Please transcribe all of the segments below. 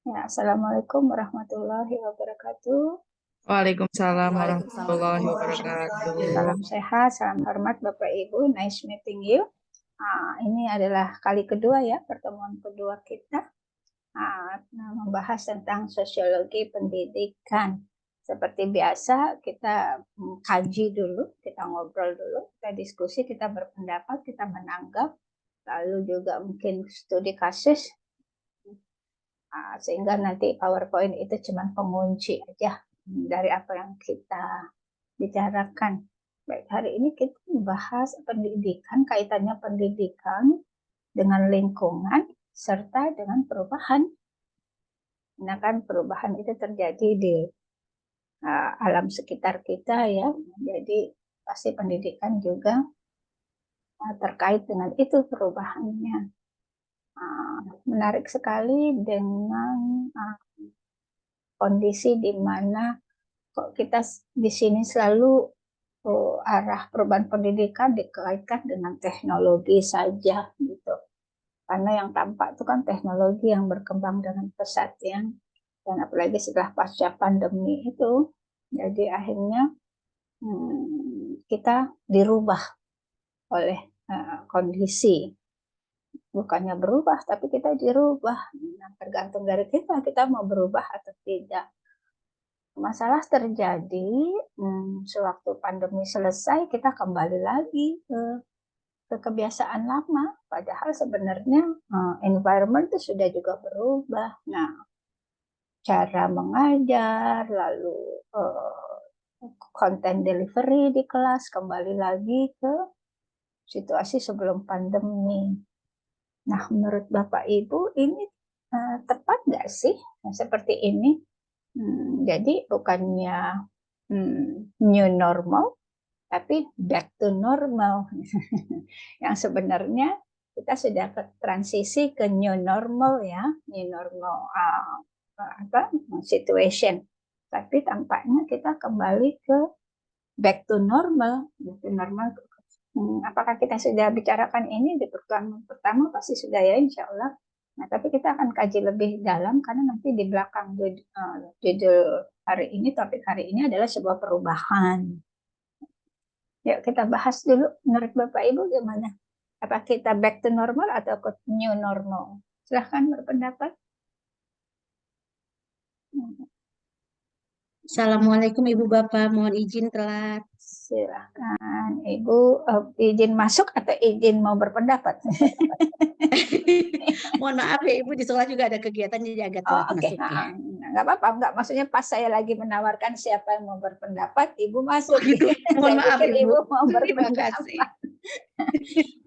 Ya, Assalamualaikum warahmatullahi wabarakatuh. Waalaikumsalam Waalaikumsalam warahmatullahi warahmatullahi wabarakatuh. Salam sehat, salam hormat Bapak Ibu. Nice meeting you. Ini adalah kali kedua ya, pertemuan kedua kita membahas tentang sosiologi pendidikan. Seperti biasa, kita kaji dulu, kita ngobrol dulu, kita diskusi, kita berpendapat, kita menanggap, lalu juga mungkin studi kasus, sehingga nanti PowerPoint itu cuma pengunci aja dari apa yang kita bicarakan. Baik, hari ini kita membahas pendidikan, kaitannya pendidikan dengan lingkungan serta dengan perubahan. Nah kan perubahan itu terjadi di alam sekitar kita ya, jadi pasti pendidikan juga terkait dengan itu perubahannya. Menarik sekali dengan kondisi di mana kok kita di sini selalu arah perubahan pendidikan dikaitkan dengan teknologi saja gitu. Karena yang tampak itu kan teknologi yang berkembang dengan pesat ya. Dan apalagi setelah pasca pandemi itu, jadi akhirnya kita dirubah oleh kondisi. Bukannya berubah, tapi kita dirubah. Nah, tergantung dari kita mau berubah atau tidak. Masalah terjadi sewaktu pandemi selesai, kita kembali lagi ke kebiasaan lama. Padahal sebenarnya environment itu sudah juga berubah. Nah, cara mengajar, lalu konten delivery di kelas kembali lagi ke situasi sebelum pandemi. Nah, menurut Bapak Ibu ini tepat nggak sih seperti ini? Jadi bukannya new normal, tapi back to normal. Yang sebenarnya kita sudah ke transisi ke new normal ya, new normal situation. Tapi tampaknya kita kembali ke back to normal, apakah kita sudah bicarakan ini di pertemuan pertama? Pasti sudah ya, insya Allah. Nah, tapi kita akan kaji lebih dalam karena nanti di belakang judul hari ini, topik hari ini adalah sebuah perubahan. Yuk kita bahas dulu, menurut Bapak Ibu gimana? Apa kita back to normal atau ke new normal? Silahkan berpendapat. Assalamualaikum Ibu Bapak, mohon izin telat. Silahkan Ibu izin masuk atau izin mau berpendapat? Mohon maaf ya Ibu, di sekolah juga ada kegiatan jadi agak telat Oke. masuk ya. Nggak apa-apa, nggak maksudnya pas saya lagi menawarkan siapa yang mau berpendapat, Ibu masuk. Gitu. Mohon Saya maaf pikir Ibu. Ibu mau Terima berpendapat. kasih.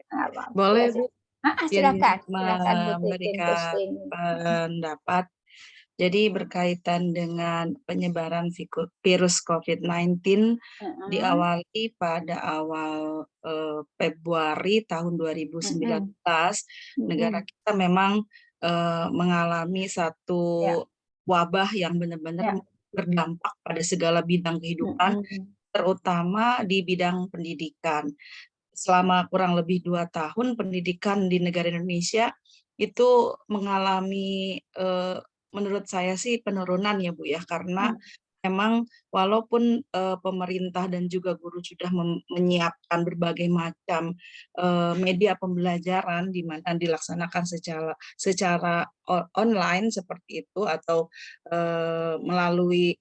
Nggak apa-apa. Boleh Ya, Bu silakan, silakan Bu Titin memberikan Kustin. pendapat. Jadi berkaitan dengan penyebaran virus COVID-19 diawali pada awal Februari tahun 2019, negara kita memang mengalami satu Ya. wabah yang benar-benar berdampak pada segala bidang kehidupan, terutama di bidang pendidikan. Selama kurang lebih 2 tahun pendidikan di negara Indonesia itu mengalami menurut saya sih penurunan ya Bu ya, karena memang walaupun pemerintah dan juga guru sudah menyiapkan berbagai macam media pembelajaran di mana dilaksanakan secara online seperti itu atau melalui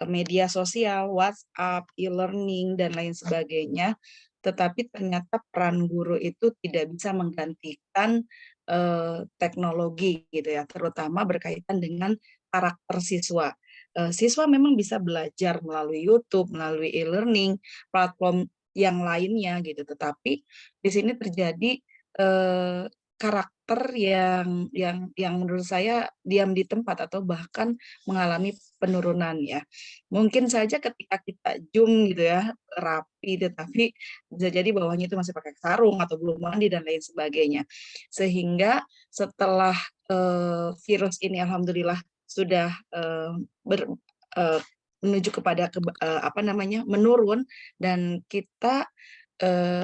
media sosial, WhatsApp, e-learning dan lain sebagainya, tetapi ternyata peran guru itu tidak bisa menggantikan teknologi gitu ya, terutama berkaitan dengan karakter siswa. Siswa memang bisa belajar melalui YouTube, melalui e-learning, platform yang lainnya gitu, tetapi di sini terjadi karakter yang menurut saya diam di tempat atau bahkan mengalami penurunan ya. Mungkin saja ketika kita Zoom gitu ya, rapi, tetapi bisa jadi bawahnya itu masih pakai sarung atau belum mandi dan lain sebagainya. Sehingga setelah virus ini alhamdulillah sudah menuju kepada menurun dan kita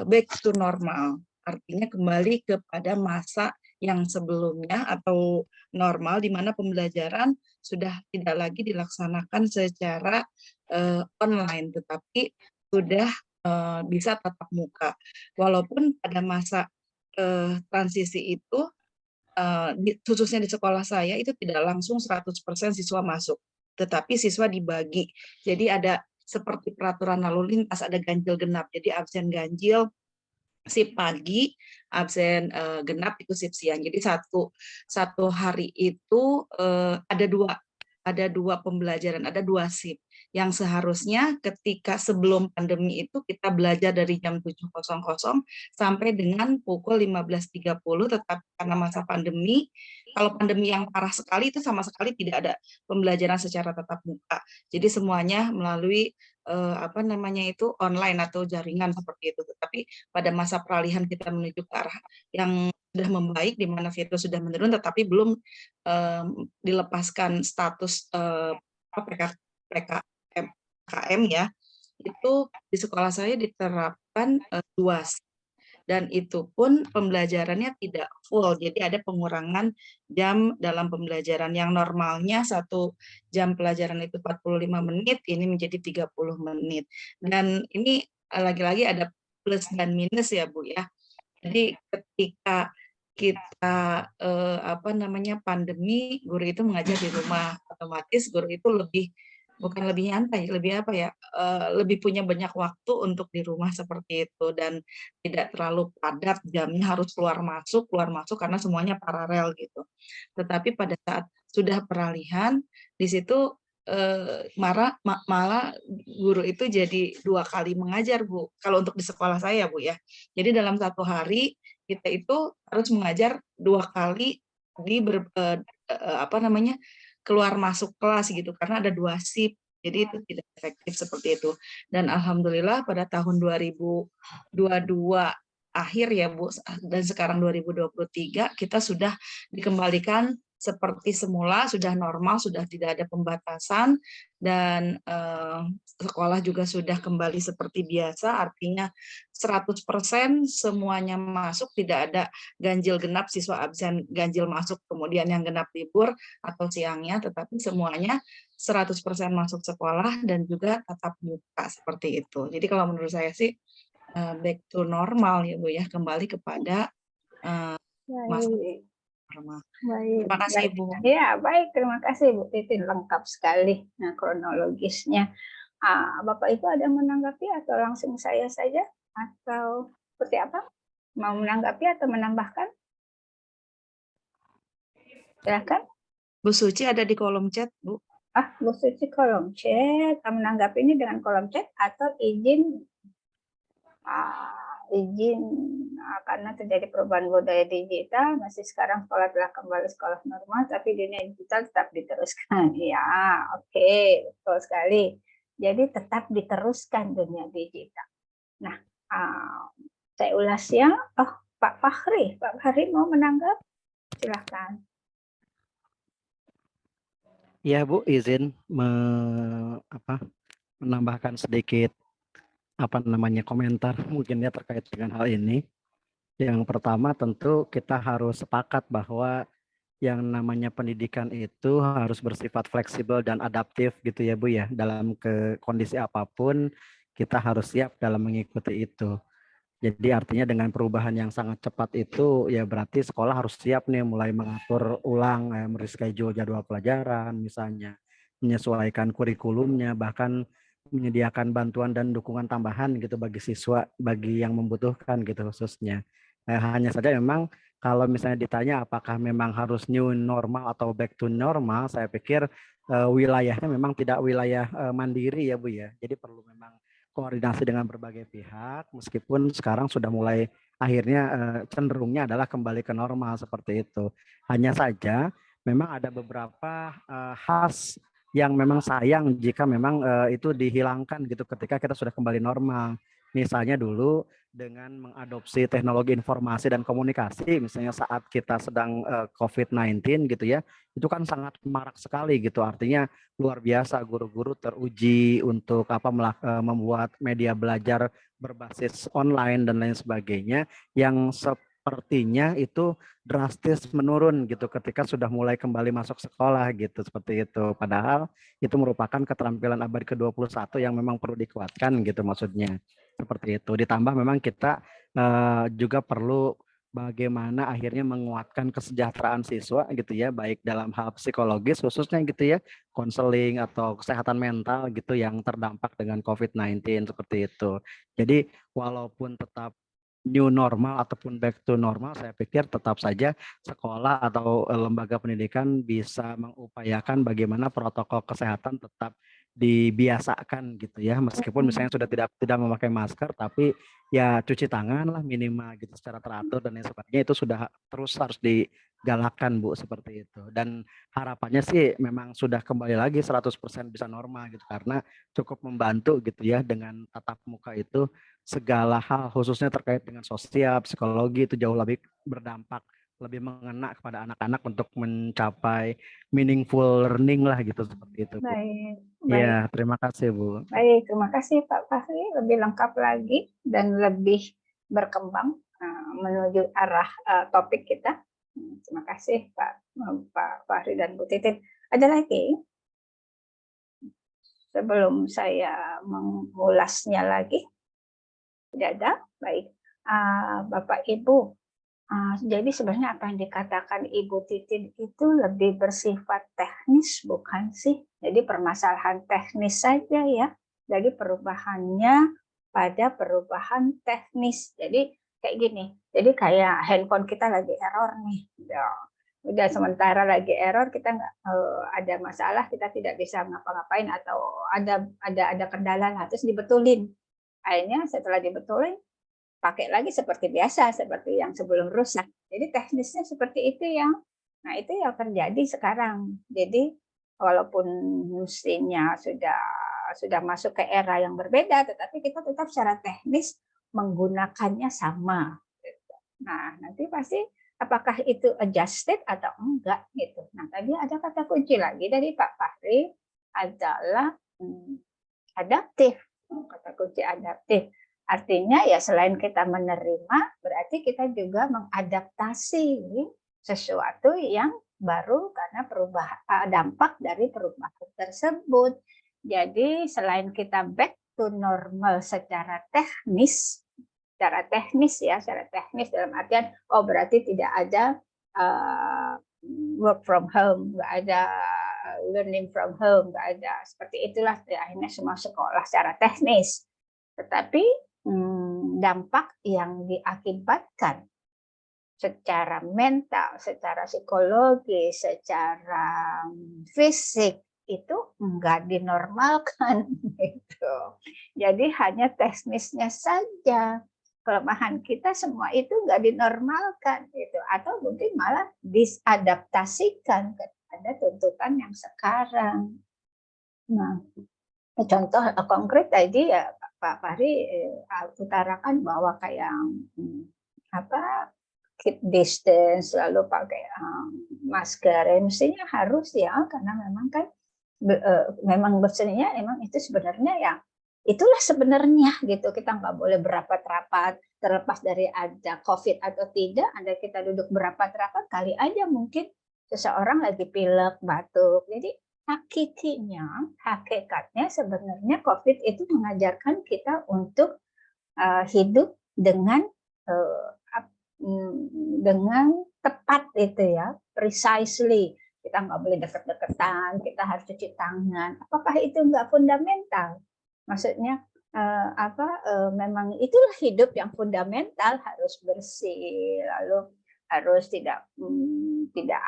back to normal, artinya kembali kepada masa yang sebelumnya atau normal, di mana pembelajaran sudah tidak lagi dilaksanakan secara online, tetapi sudah bisa tatap muka. Walaupun pada masa transisi itu, khususnya di sekolah saya itu tidak langsung 100% siswa masuk, tetapi siswa dibagi. Jadi ada seperti peraturan lalu lintas, ada ganjil genap. Jadi absen ganjil shift pagi, absen genap itu shift siang. Jadi satu hari itu ada dua pembelajaran, ada dua shift. Yang seharusnya ketika sebelum pandemi itu kita belajar dari jam 7.00 sampai dengan pukul 15.30, tetapi karena masa pandemi, kalau pandemi yang parah sekali itu sama sekali tidak ada pembelajaran secara tatap muka. Jadi semuanya melalui online atau jaringan seperti itu. Tetapi pada masa peralihan kita menuju ke arah yang sudah membaik, di mana virus sudah menurun, tetapi belum dilepaskan status PKM ya, itu di sekolah saya diterapkan 2 shift. Dan itu pun pembelajarannya tidak full, jadi ada pengurangan jam dalam pembelajaran. Yang normalnya 1 jam pelajaran itu 45 menit, ini menjadi 30 menit. Dan ini lagi-lagi ada plus dan minus ya Bu ya. Jadi ketika kita pandemi, guru itu mengajar di rumah, otomatis guru itu bukan lebih nyantai, lebih punya banyak waktu untuk di rumah seperti itu, dan tidak terlalu padat jamnya harus keluar masuk karena semuanya paralel gitu. Tetapi pada saat sudah peralihan, di situ malah guru itu jadi 2 kali mengajar Bu, kalau untuk di sekolah saya Bu ya. Jadi dalam 1 hari kita itu harus mengajar 2 kali di keluar masuk kelas gitu, karena ada 2 shift. Jadi itu tidak efektif seperti itu. Dan alhamdulillah pada tahun 2022 akhir ya Bu, dan sekarang 2023 kita sudah dikembalikan seperti semula, sudah normal, sudah tidak ada pembatasan, dan sekolah juga sudah kembali seperti biasa, artinya 100% semuanya masuk, tidak ada ganjil genap, siswa absen ganjil masuk, kemudian yang genap libur atau siangnya, tetapi semuanya 100% masuk sekolah dan juga tatap muka seperti itu. Jadi kalau menurut saya sih back to normal ya Bu ya, kembali kepada masa Baik, normal. baik, Terima kasih baik. Ibu. Ya, baik. Terima kasih Bu Titin, lengkap sekali. Nah, kronologisnya. Bapak Ibu ada menanggapi atau langsung saya saja? Atau seperti apa? Mau menanggapi atau menambahkan? Silakan. Bu Suci ada di kolom chat, Bu. Bu Suci kolom chat. Menanggapi ini dengan kolom chat atau izin karena terjadi perubahan budaya digital, masih sekarang sekolah telah kembali sekolah normal, tapi dunia digital tetap diteruskan. Ya, oke, betul sekali. Jadi tetap diteruskan dunia digital. Nah, saya ulas ya. Pak Fahri mau menanggap? Silahkan. Ya Bu, izin menambahkan sedikit komentar mungkin ya terkait dengan hal ini. Yang pertama tentu kita harus sepakat bahwa yang namanya pendidikan itu harus bersifat fleksibel dan adaptif gitu ya Bu ya. Dalam kondisi apapun kita harus siap dalam mengikuti itu. Jadi artinya dengan perubahan yang sangat cepat itu ya berarti sekolah harus siap nih mulai mengatur ulang, mereschedule jadwal pelajaran misalnya, menyesuaikan kurikulumnya, bahkan menyediakan bantuan dan dukungan tambahan gitu bagi siswa, bagi yang membutuhkan gitu khususnya. Hanya saja memang kalau misalnya ditanya apakah memang harus new normal atau back to normal, saya pikir wilayahnya memang tidak wilayah mandiri ya Bu ya. Jadi perlu memang koordinasi dengan berbagai pihak, meskipun sekarang sudah mulai akhirnya cenderungnya adalah kembali ke normal seperti itu. Hanya saja memang ada beberapa khas yang memang sayang jika memang itu dihilangkan gitu ketika kita sudah kembali normal. Misalnya dulu dengan mengadopsi teknologi informasi dan komunikasi, misalnya saat kita sedang COVID-19 gitu ya, itu kan sangat marak sekali gitu. Artinya luar biasa guru-guru teruji untuk membuat media belajar berbasis online dan lain sebagainya yang sepertinya itu drastis menurun gitu ketika sudah mulai kembali masuk sekolah gitu, seperti itu. Padahal itu merupakan keterampilan abad ke-21 yang memang perlu dikuatkan gitu maksudnya. Seperti itu. Ditambah memang kita juga perlu bagaimana akhirnya menguatkan kesejahteraan siswa gitu ya, baik dalam hal psikologis khususnya gitu ya, konseling atau kesehatan mental gitu yang terdampak dengan COVID-19 seperti itu. Jadi walaupun tetap new normal ataupun back to normal, saya pikir tetap saja sekolah atau lembaga pendidikan bisa mengupayakan bagaimana protokol kesehatan tetap dibiasakan gitu ya, meskipun misalnya sudah tidak memakai masker, tapi ya cuci tangan lah minimal gitu secara teratur dan lain sebagainya, itu sudah terus harus digalakkan Bu, seperti itu. Dan harapannya sih memang sudah kembali lagi 100% bisa normal gitu, karena cukup membantu gitu ya dengan tatap muka itu, segala hal khususnya terkait dengan sosial, psikologi itu jauh lebih berdampak, lebih mengena kepada anak-anak untuk mencapai meaningful learning lah gitu, seperti itu Bu. Baik, Ya, terima kasih Bu. baik, terima kasih Pak Fahri, lebih lengkap lagi dan lebih berkembang menuju arah topik kita. Terima kasih Pak Fahri dan Bu Titin. Ada lagi? Sebelum saya mengulasnya lagi, tidak ada. Baik, Bapak Ibu. Jadi sebenarnya apa yang dikatakan Ibu Titin itu lebih bersifat teknis, bukan sih? Jadi permasalahan teknis saja ya. Jadi perubahannya pada perubahan teknis. Jadi kayak gini. Jadi kayak handphone kita lagi error nih. Udah sementara lagi error, kita nggak ada masalah, kita tidak bisa ngapa-ngapain atau ada kendala, terus dibetulin. Akhirnya setelah dibetulin, pakai lagi seperti biasa, seperti yang sebelum rusak. Jadi teknisnya seperti itu ya. Nah, itu yang terjadi sekarang. Jadi walaupun mesinnya sudah masuk ke era yang berbeda, tetapi kita tetap secara teknis menggunakannya sama. Nah, nanti pasti apakah itu adjusted atau enggak gitu. Nah, tadi ada kata kunci lagi dari Pak Fahri adalah adaptif. Kata kunci adaptif. Artinya ya selain kita menerima, berarti kita juga mengadaptasi sesuatu yang baru karena dampak dari perubahan tersebut. Jadi selain kita back to normal secara teknis dalam artian berarti tidak ada work from home, nggak ada learning from home, nggak ada seperti itulah akhirnya semua sekolah secara teknis. Tetapi dampak yang diakibatkan secara mental, secara psikologi, secara fisik itu enggak dinormalkan gitu. Jadi hanya teknisnya saja. Kelemahan kita semua itu enggak dinormalkan gitu, atau mungkin malah disadaptasikan kepada tuntutan yang sekarang. Nah, contoh konkret tadi ya Pak Fahri utarakan bahwa kayak keep distance, lalu pakai masker, mestinya harus ya, karena memang kan memang mestinya emang itu sebenarnya ya itulah sebenarnya gitu. Kita nggak boleh berapat-rapat, terlepas dari ada COVID atau tidak, ada kita duduk berapat-rapat, kali aja mungkin seseorang lagi pilek, batuk. Jadi hakikatnya sebenarnya COVID itu mengajarkan kita untuk hidup dengan tepat itu ya, precisely. Kita nggak boleh deket-deketan, kita harus cuci tangan. Apakah itu nggak fundamental? Maksudnya memang itulah hidup yang fundamental, harus bersih, lalu harus tidak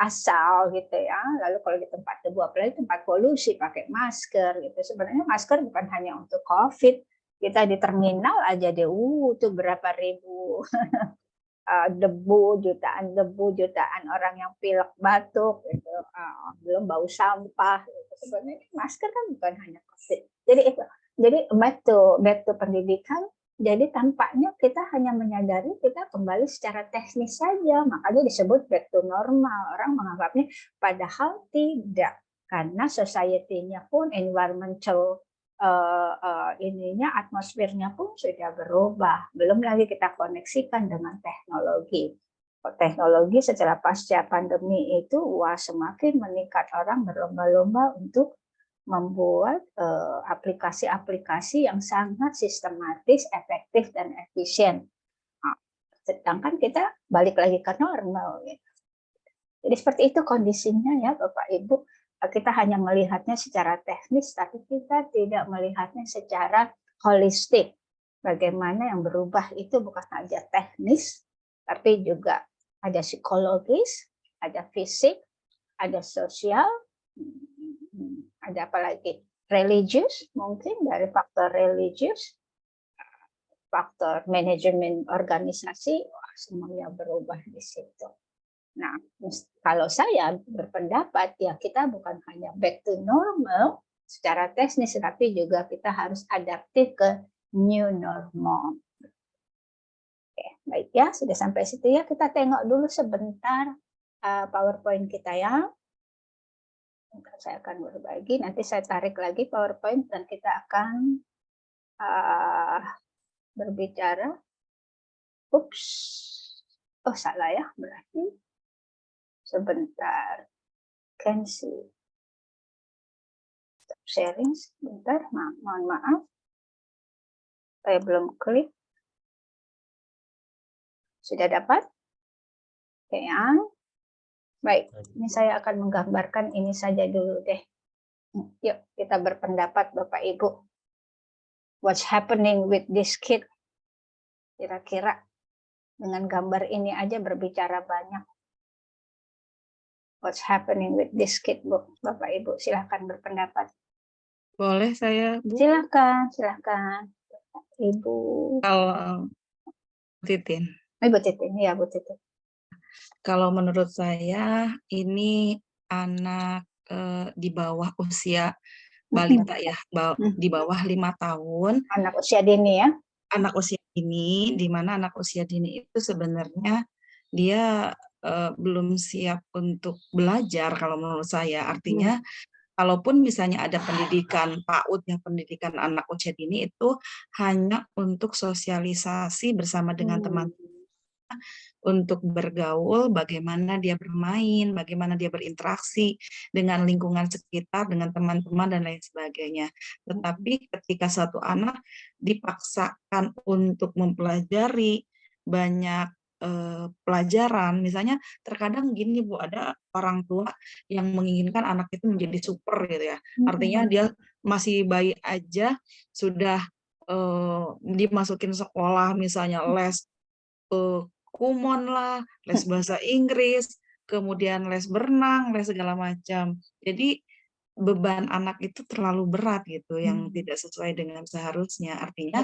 asal gitu ya. Lalu kalau di tempat debu, apalagi tempat polusi, pakai masker gitu. Sebenarnya masker bukan hanya untuk COVID. Kita di terminal aja deh, tuh berapa ribu jutaan orang yang pilek batuk gitu. Belum bau sampah gitu. Sebenarnya masker kan bukan hanya COVID. Jadi back to pendidikan. Jadi tampaknya kita hanya menyadari kita kembali secara teknis saja, makanya disebut back to normal. Orang menganggapnya padahal tidak, karena society-nya pun, environmental atmosfernya pun sudah berubah. Belum lagi kita koneksikan dengan teknologi. teknologi setelah pasca pandemi itu semakin meningkat, orang berlomba-lomba untuk membuat aplikasi-aplikasi yang sangat sistematis, efektif dan efisien. Nah, sedangkan kita balik lagi ke normal. Gitu. Jadi seperti itu kondisinya ya Bapak Ibu. Kita hanya melihatnya secara teknis, tapi kita tidak melihatnya secara holistik. Bagaimana yang berubah itu bukan hanya teknis, tapi juga ada psikologis, ada fisik, ada sosial, ada apa lagi? Religius, mungkin dari faktor religius, faktor manajemen organisasi, semuanya berubah di situ. Nah, kalau saya berpendapat ya kita bukan hanya back to normal secara teknis, tapi juga kita harus adaptif ke new normal. Oke, baik ya, sudah sampai situ ya. Kita tengok dulu sebentar PowerPoint kita ya. Saya akan berbagi, nanti saya tarik lagi PowerPoint dan kita akan berbicara. Ups, oh salah ya, berarti sebentar. Cancel. Stop sharing sebentar, mohon maaf. Saya belum klik. Sudah dapat? Oke ya. Baik, ini saya akan menggambarkan ini saja dulu deh. Yuk, kita berpendapat Bapak Ibu. What's happening with this kid? Kira-kira dengan gambar ini aja berbicara banyak. What's happening with this kid, Bu? Bapak Ibu, silahkan berpendapat. Boleh saya, Bu? Silahkan. Ibu. Kalau Titin. Ibu Titin, ya Bu Titin. Kalau menurut saya ini anak di bawah usia balita ya, di bawah 5 tahun. Anak usia dini ya? Anak usia dini, di mana anak usia dini itu sebenarnya dia belum siap untuk belajar kalau menurut saya. Artinya kalaupun misalnya ada pendidikan PAUD ya, pendidikan anak usia dini itu hanya untuk sosialisasi bersama dengan teman-teman, untuk bergaul, bagaimana dia bermain, bagaimana dia berinteraksi dengan lingkungan sekitar, dengan teman-teman dan lain sebagainya. Tetapi ketika satu anak dipaksakan untuk mempelajari banyak pelajaran, misalnya terkadang gini Bu, ada orang tua yang menginginkan anak itu menjadi super gitu ya. Artinya dia masih bayi aja sudah dimasukin sekolah, misalnya les kumon lah, les bahasa Inggris, kemudian les berenang, les segala macam. Jadi beban anak itu terlalu berat gitu, yang tidak sesuai dengan seharusnya. Artinya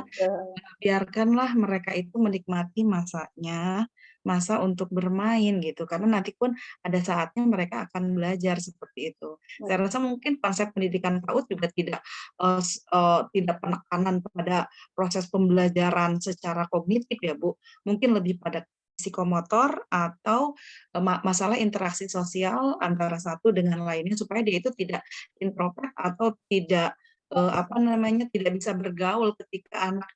biarkanlah mereka itu menikmati masanya, masa untuk bermain gitu, karena nanti pun ada saatnya mereka akan belajar seperti itu. Saya rasa mungkin konsep pendidikan PAUD juga tidak penekanan pada proses pembelajaran secara kognitif ya Bu, mungkin lebih pada psikomotor atau masalah interaksi sosial antara satu dengan lainnya, supaya dia itu tidak introvert atau tidak tidak bisa bergaul ketika anak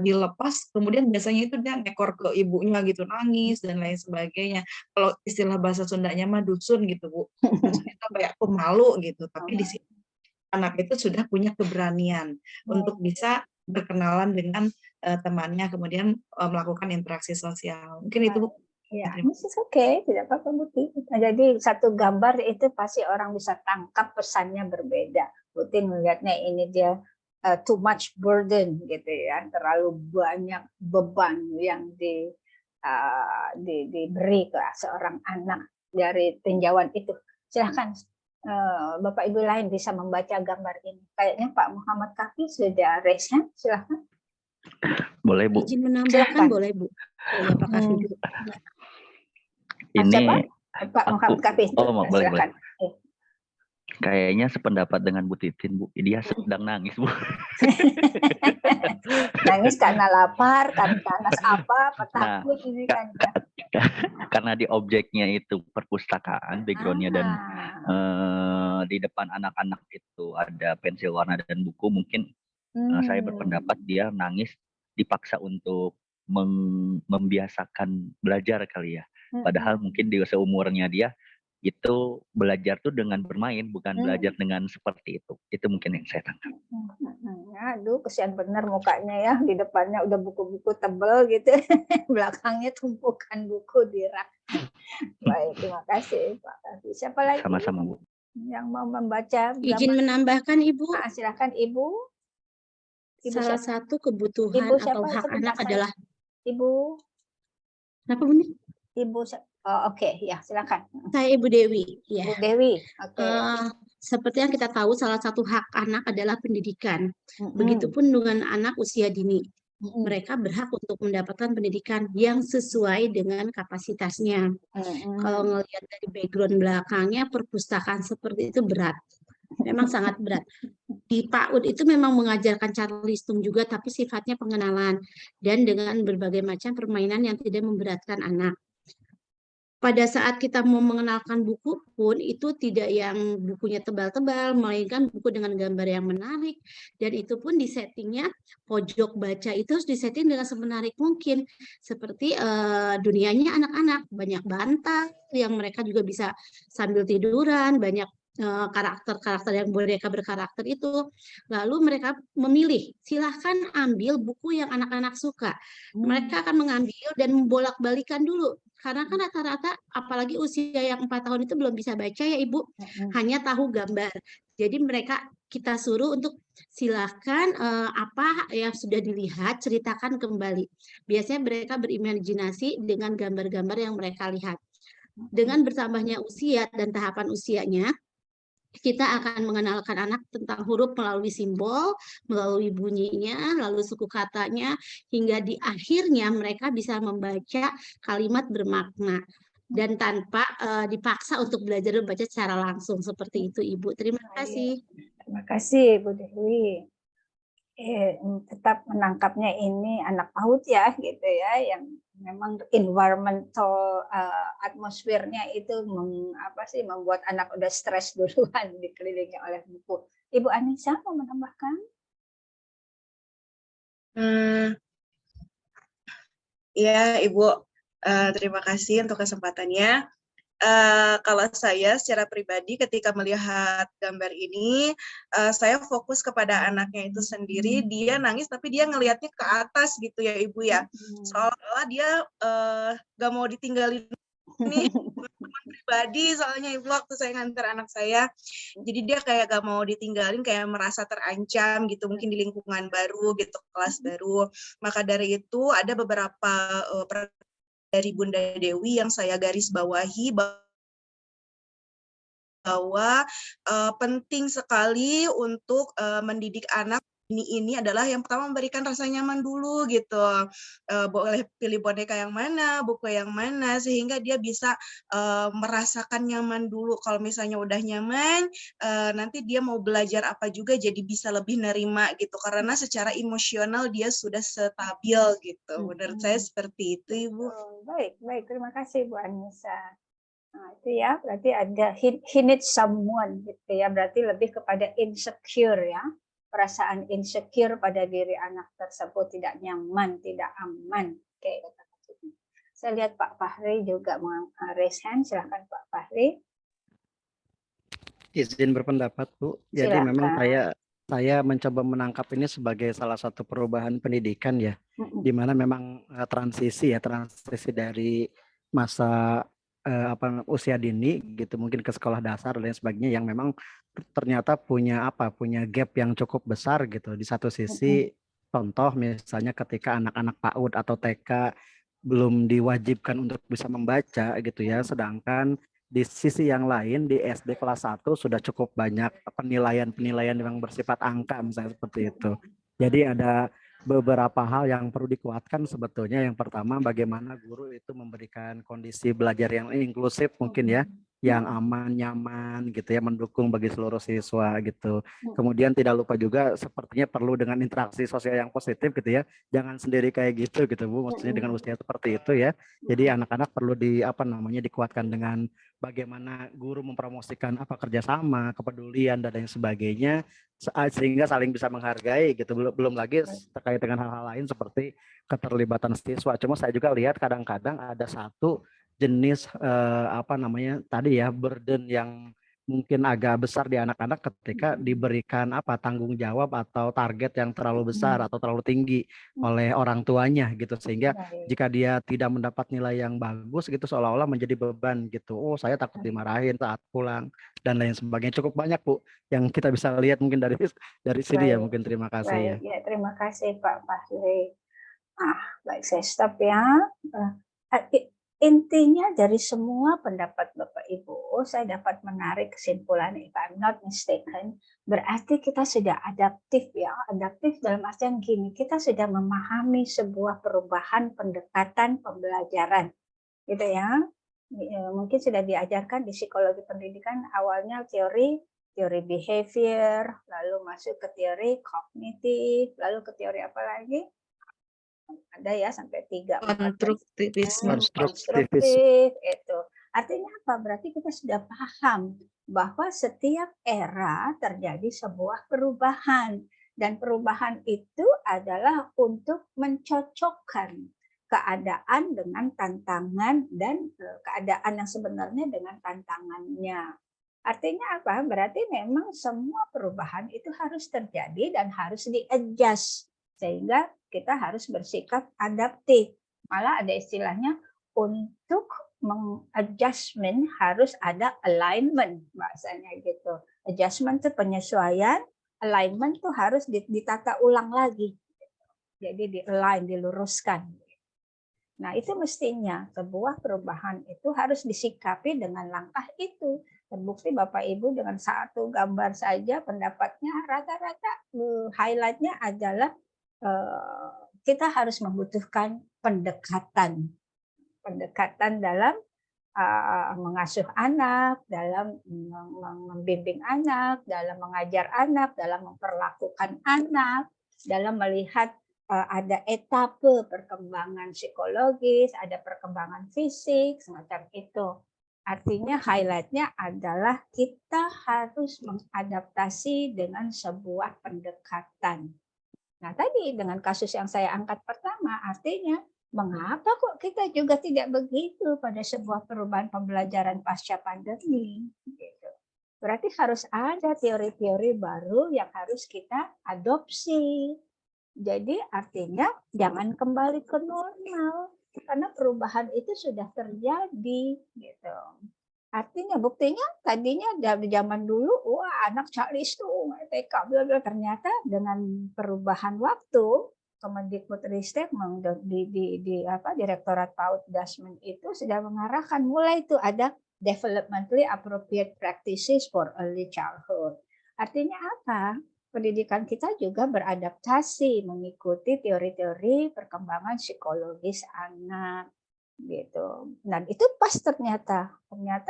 dilepas, kemudian biasanya itu dia ngekor ke ibunya gitu, nangis dan lain sebagainya. Kalau istilah bahasa Sundanya mah dusun gitu Bu, dusun itu kayak pemalu gitu, tapi di sini anak itu sudah punya keberanian untuk bisa berkenalan dengan temannya, kemudian melakukan interaksi sosial. Mungkin itu Bu. Ya, oke, tidak apa-apa Bu. Jadi satu gambar itu pasti orang bisa tangkap pesannya berbeda. Putin melihatnya ini dia too much burden gitu ya, terlalu banyak beban yang diberi ke seorang anak dari tinjauan itu. Silahkan Bapak Ibu lain bisa membaca gambar ini. Kayaknya Pak Muhammad Kafi sudah raise hand, silahkan. Boleh Bu. Izin menambahkan boleh Bu. Ya Pak Kafi. Ini Pak Muhammad Kafi. Boleh. Kayaknya sependapat dengan Bu Titin Bu. Dia sedang nangis Bu. Nangis karena lapar, karena panas apa, takut ini kan. Karena di objeknya itu perpustakaan backgroundnya dan di depan anak-anak itu ada pensil warna dan buku, mungkin saya berpendapat dia nangis dipaksa untuk membiasakan belajar kali ya. Padahal mungkin di seumurnya dia itu belajar tuh dengan bermain, bukan belajar dengan seperti itu. Itu mungkin yang saya tangkap. Aduh, kesian bener mukanya ya. Di depannya udah buku-buku tebel gitu. Belakangnya tumpukan buku di rak. Baik, terima kasih Pak Kavi. Siapa lagi Sama-sama, Bu. yang mau membaca? Izin menambahkan Ibu, Silakan Ibu. salah satu kebutuhan Ibu atau siapa? hak Sebentar, anak adalah Ibu. kenapa Bunda? Ibu. Oke, ya silakan. Saya Ibu Dewi, ya. Bu Dewi. Oke. Seperti yang kita tahu, salah satu hak anak adalah pendidikan. Begitupun dengan anak usia dini. Mereka berhak untuk mendapatkan pendidikan yang sesuai dengan kapasitasnya. Kalau ngelihat dari background belakangnya, perpustakaan seperti itu berat. Memang sangat berat. Di PAUD itu memang mengajarkan Charleston juga, tapi sifatnya pengenalan. Dan dengan berbagai macam permainan yang tidak memberatkan anak. Pada saat kita mau mengenalkan buku pun itu tidak yang bukunya tebal-tebal, melainkan buku dengan gambar yang menarik, dan itu pun disettingnya pojok baca itu harus disetting dengan semenarik mungkin, seperti dunianya anak-anak, banyak bantal yang mereka juga bisa sambil tiduran, banyak karakter-karakter yang boneka berkarakter itu, lalu mereka memilih, silahkan ambil buku yang anak-anak suka. Mereka akan mengambil dan membolak-balikan dulu. Karena kan rata-rata, apalagi usia yang 4 tahun itu belum bisa baca ya Ibu, hanya tahu gambar. Jadi kita suruh untuk silahkan apa yang sudah dilihat, ceritakan kembali. Biasanya mereka berimajinasi dengan gambar-gambar yang mereka lihat. Dengan bertambahnya usia dan tahapan usianya, kita akan mengenalkan anak tentang huruf melalui simbol, melalui bunyinya, lalu suku katanya, hingga di akhirnya mereka bisa membaca kalimat bermakna dan tanpa dipaksa untuk belajar membaca secara langsung seperti itu Ibu. Terima kasih. Terima kasih Bu Dewi. Tetap menangkapnya ini anak PAUD ya gitu ya, yang memang environmental atmosfernya itu membuat anak udah stres duluan dikelilingi oleh buku. Ibu Anissa mau menambahkan? Ya Ibu, terima kasih untuk kesempatannya. Kalau saya secara pribadi ketika melihat gambar ini, saya fokus kepada anaknya itu sendiri. Dia nangis tapi dia ngelihatnya ke atas gitu ya Ibu ya. Seolah-olah dia gak mau ditinggalin. Ini teman pribadi soalnya Ibu waktu saya nganter anak saya. Jadi dia kayak gak mau ditinggalin, kayak merasa terancam gitu, mungkin di lingkungan baru gitu, kelas baru. Maka dari itu ada beberapa dari Bunda Dewi yang saya garis bawahi bahwa penting sekali untuk mendidik anak ini adalah yang pertama memberikan rasa nyaman dulu gitu. Boleh pilih boneka yang mana, buku yang mana, sehingga dia bisa merasakan nyaman dulu. Kalau misalnya udah nyaman, nanti dia mau belajar apa juga jadi bisa lebih nerima gitu. Karena secara emosional dia sudah stabil gitu. Menurut saya seperti itu Ibu. Baik, terima kasih Bu Anissa. Nah, itu ya, berarti ada he needs someone gitu ya, berarti lebih kepada insecure ya. Perasaan insecure pada diri anak tersebut, tidak nyaman, tidak aman. Oke, saya lihat Pak Fahri juga mau raise hand, silakan Pak Fahri. Izin berpendapat Bu. Jadi Silakan. memang saya mencoba menangkap ini sebagai salah satu perubahan pendidikan ya, di mana memang transisi dari masa usia dini gitu mungkin ke sekolah dasar dan sebagainya yang memang ternyata punya gap yang cukup besar gitu. Di satu sisi contoh misalnya ketika anak-anak PAUD atau TK belum diwajibkan untuk bisa membaca gitu ya, sedangkan di sisi yang lain di SD kelas 1 sudah cukup banyak penilaian yang bersifat angka misalnya seperti itu. Jadi ada beberapa hal yang perlu dikuatkan sebetulnya. Yang pertama, bagaimana guru itu memberikan kondisi belajar yang inklusif mungkin ya, yang aman, nyaman gitu ya, mendukung bagi seluruh siswa gitu. Kemudian tidak lupa juga sepertinya perlu dengan interaksi sosial yang positif gitu ya. Jangan sendiri kayak gitu Bu, maksudnya dengan usia seperti itu ya. Jadi anak-anak perlu dikuatkan dengan bagaimana guru mempromosikan kerjasama, kepedulian dan lain sebagainya, sehingga saling bisa menghargai gitu. Belum lagi terkait dengan hal-hal lain seperti keterlibatan siswa. Cuma saya juga lihat kadang-kadang ada satu jenis apa namanya tadi ya, burden yang mungkin agak besar di anak-anak ketika diberikan apa tanggung jawab atau target yang terlalu besar atau terlalu tinggi oleh orang tuanya gitu, sehingga Baik. jika dia tidak mendapat nilai yang bagus gitu seolah-olah menjadi beban gitu. Oh, saya takut dimarahin saat pulang dan lain sebagainya. Cukup banyak Bu yang kita bisa lihat mungkin dari sini ya, Baik, mungkin. Terima kasih ya. baik. Ya, terima kasih Pak Fahri. Baik, saya stop ya. Intinya dari semua pendapat Bapak Ibu, saya dapat menarik kesimpulan, if I'm not mistaken, berarti kita sudah adaptif ya. Adaptif dalam artian gini, kita sudah memahami sebuah perubahan pendekatan pembelajaran, gitu ya. Mungkin sudah diajarkan di psikologi pendidikan, awalnya teori behavior, lalu masuk ke teori kognitif, lalu ke teori apa lagi? Ada ya sampai 3, 4 konstruktivisme. konstruktif itu. Artinya apa? Berarti kita sudah paham bahwa setiap era terjadi sebuah perubahan, dan perubahan itu adalah untuk mencocokkan keadaan dengan tantangan dan keadaan yang sebenarnya dengan tantangannya. Artinya apa? Berarti memang semua perubahan itu harus terjadi dan harus di-adjust, sehingga kita harus bersikap adaptif. Malah ada istilahnya, untuk mengadjustment harus ada alignment, bahasanya gitu. Adjustment itu penyesuaian, alignment itu harus ditata ulang lagi. Jadi di-align, diluruskan. Nah, itu mestinya sebuah perubahan itu harus disikapi dengan langkah itu. Terbukti Bapak Ibu dengan satu gambar saja pendapatnya rata-rata highlight-nya adalah kita harus membutuhkan pendekatan dalam mengasuh anak, dalam membimbing anak, dalam mengajar anak, dalam memperlakukan anak, dalam melihat ada etape perkembangan psikologis, ada perkembangan fisik, semacam itu. Artinya highlight-nya adalah kita harus mengadaptasi dengan sebuah pendekatan. Nah, tadi dengan kasus yang saya angkat pertama, artinya mengapa kok kita juga tidak begitu pada sebuah perubahan pembelajaran pasca pandemi? Gitu. Berarti harus ada teori-teori baru yang harus kita adopsi. Jadi artinya jangan kembali ke normal, karena perubahan itu sudah terjadi. Gitu. Artinya buktinya tadinya dari zaman dulu, wah anak calis tuh TK, ternyata dengan perubahan waktu, Kemendikbudristek di Direktorat PAUD Dasmen itu sudah mengarahkan mulai itu ada developmentally appropriate practices for early childhood. Artinya apa? Pendidikan kita juga beradaptasi mengikuti teori-teori perkembangan psikologis anak gitu. Dan itu pas ternyata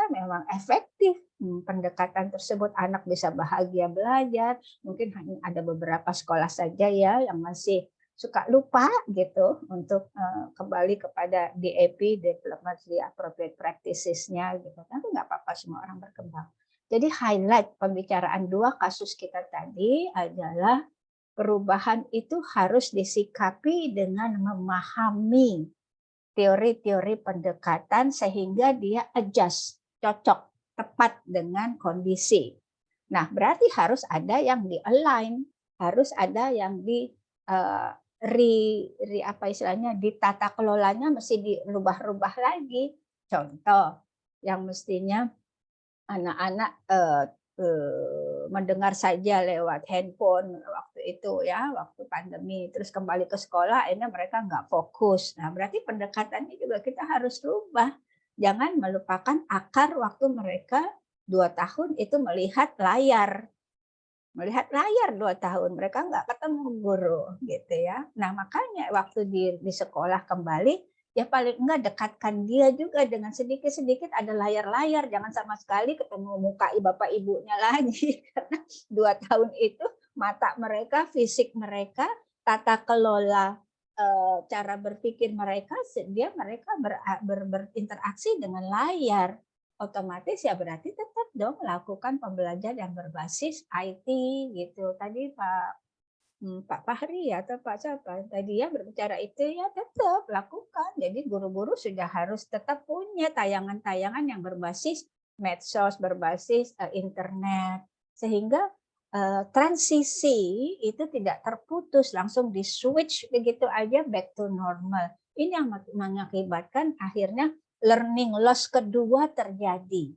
memang efektif pendekatan tersebut, anak bisa bahagia belajar. Mungkin hanya ada beberapa sekolah saja ya yang masih suka lupa gitu untuk kembali kepada DAP, Development Appropriate Practices-nya gitu. Tapi nggak apa-apa, semua orang berkembang. Jadi highlight pembicaraan 2 kasus kita tadi adalah perubahan itu harus disikapi dengan memahami teori-teori pendekatan sehingga dia adjust, cocok, tepat dengan kondisi. Nah, berarti harus ada yang di-align, harus ada yang ditata kelolanya mesti dirubah-rubah lagi. Contoh, yang mestinya anak-anak mendengar saja lewat handphone waktu itu ya, waktu pandemi, terus kembali ke sekolah akhirnya mereka nggak fokus. Nah, berarti pendekatannya juga kita harus rubah. Jangan melupakan akar waktu mereka 2 tahun itu melihat layar 2 tahun, mereka nggak ketemu guru gitu ya. Nah, makanya waktu di sekolah kembali, ya paling enggak dekatkan dia juga dengan sedikit-sedikit ada layar-layar, jangan sama sekali ketemu muka bapak ibunya lagi. Karena 2 tahun itu mata mereka, fisik mereka, tata kelola cara berpikir mereka berinteraksi dengan layar. Otomatis ya berarti tetap dong lakukan pembelajaran yang berbasis IT gitu. Tadi Pak Pak Fahri atau Pak siapa tadi ya berbicara itu ya tetap lakukan. Jadi guru-guru sudah harus tetap punya tayangan-tayangan yang berbasis medsos, berbasis internet, sehingga transisi itu tidak terputus, langsung di switch begitu aja back to normal. Ini yang mengakibatkan akhirnya learning loss kedua terjadi.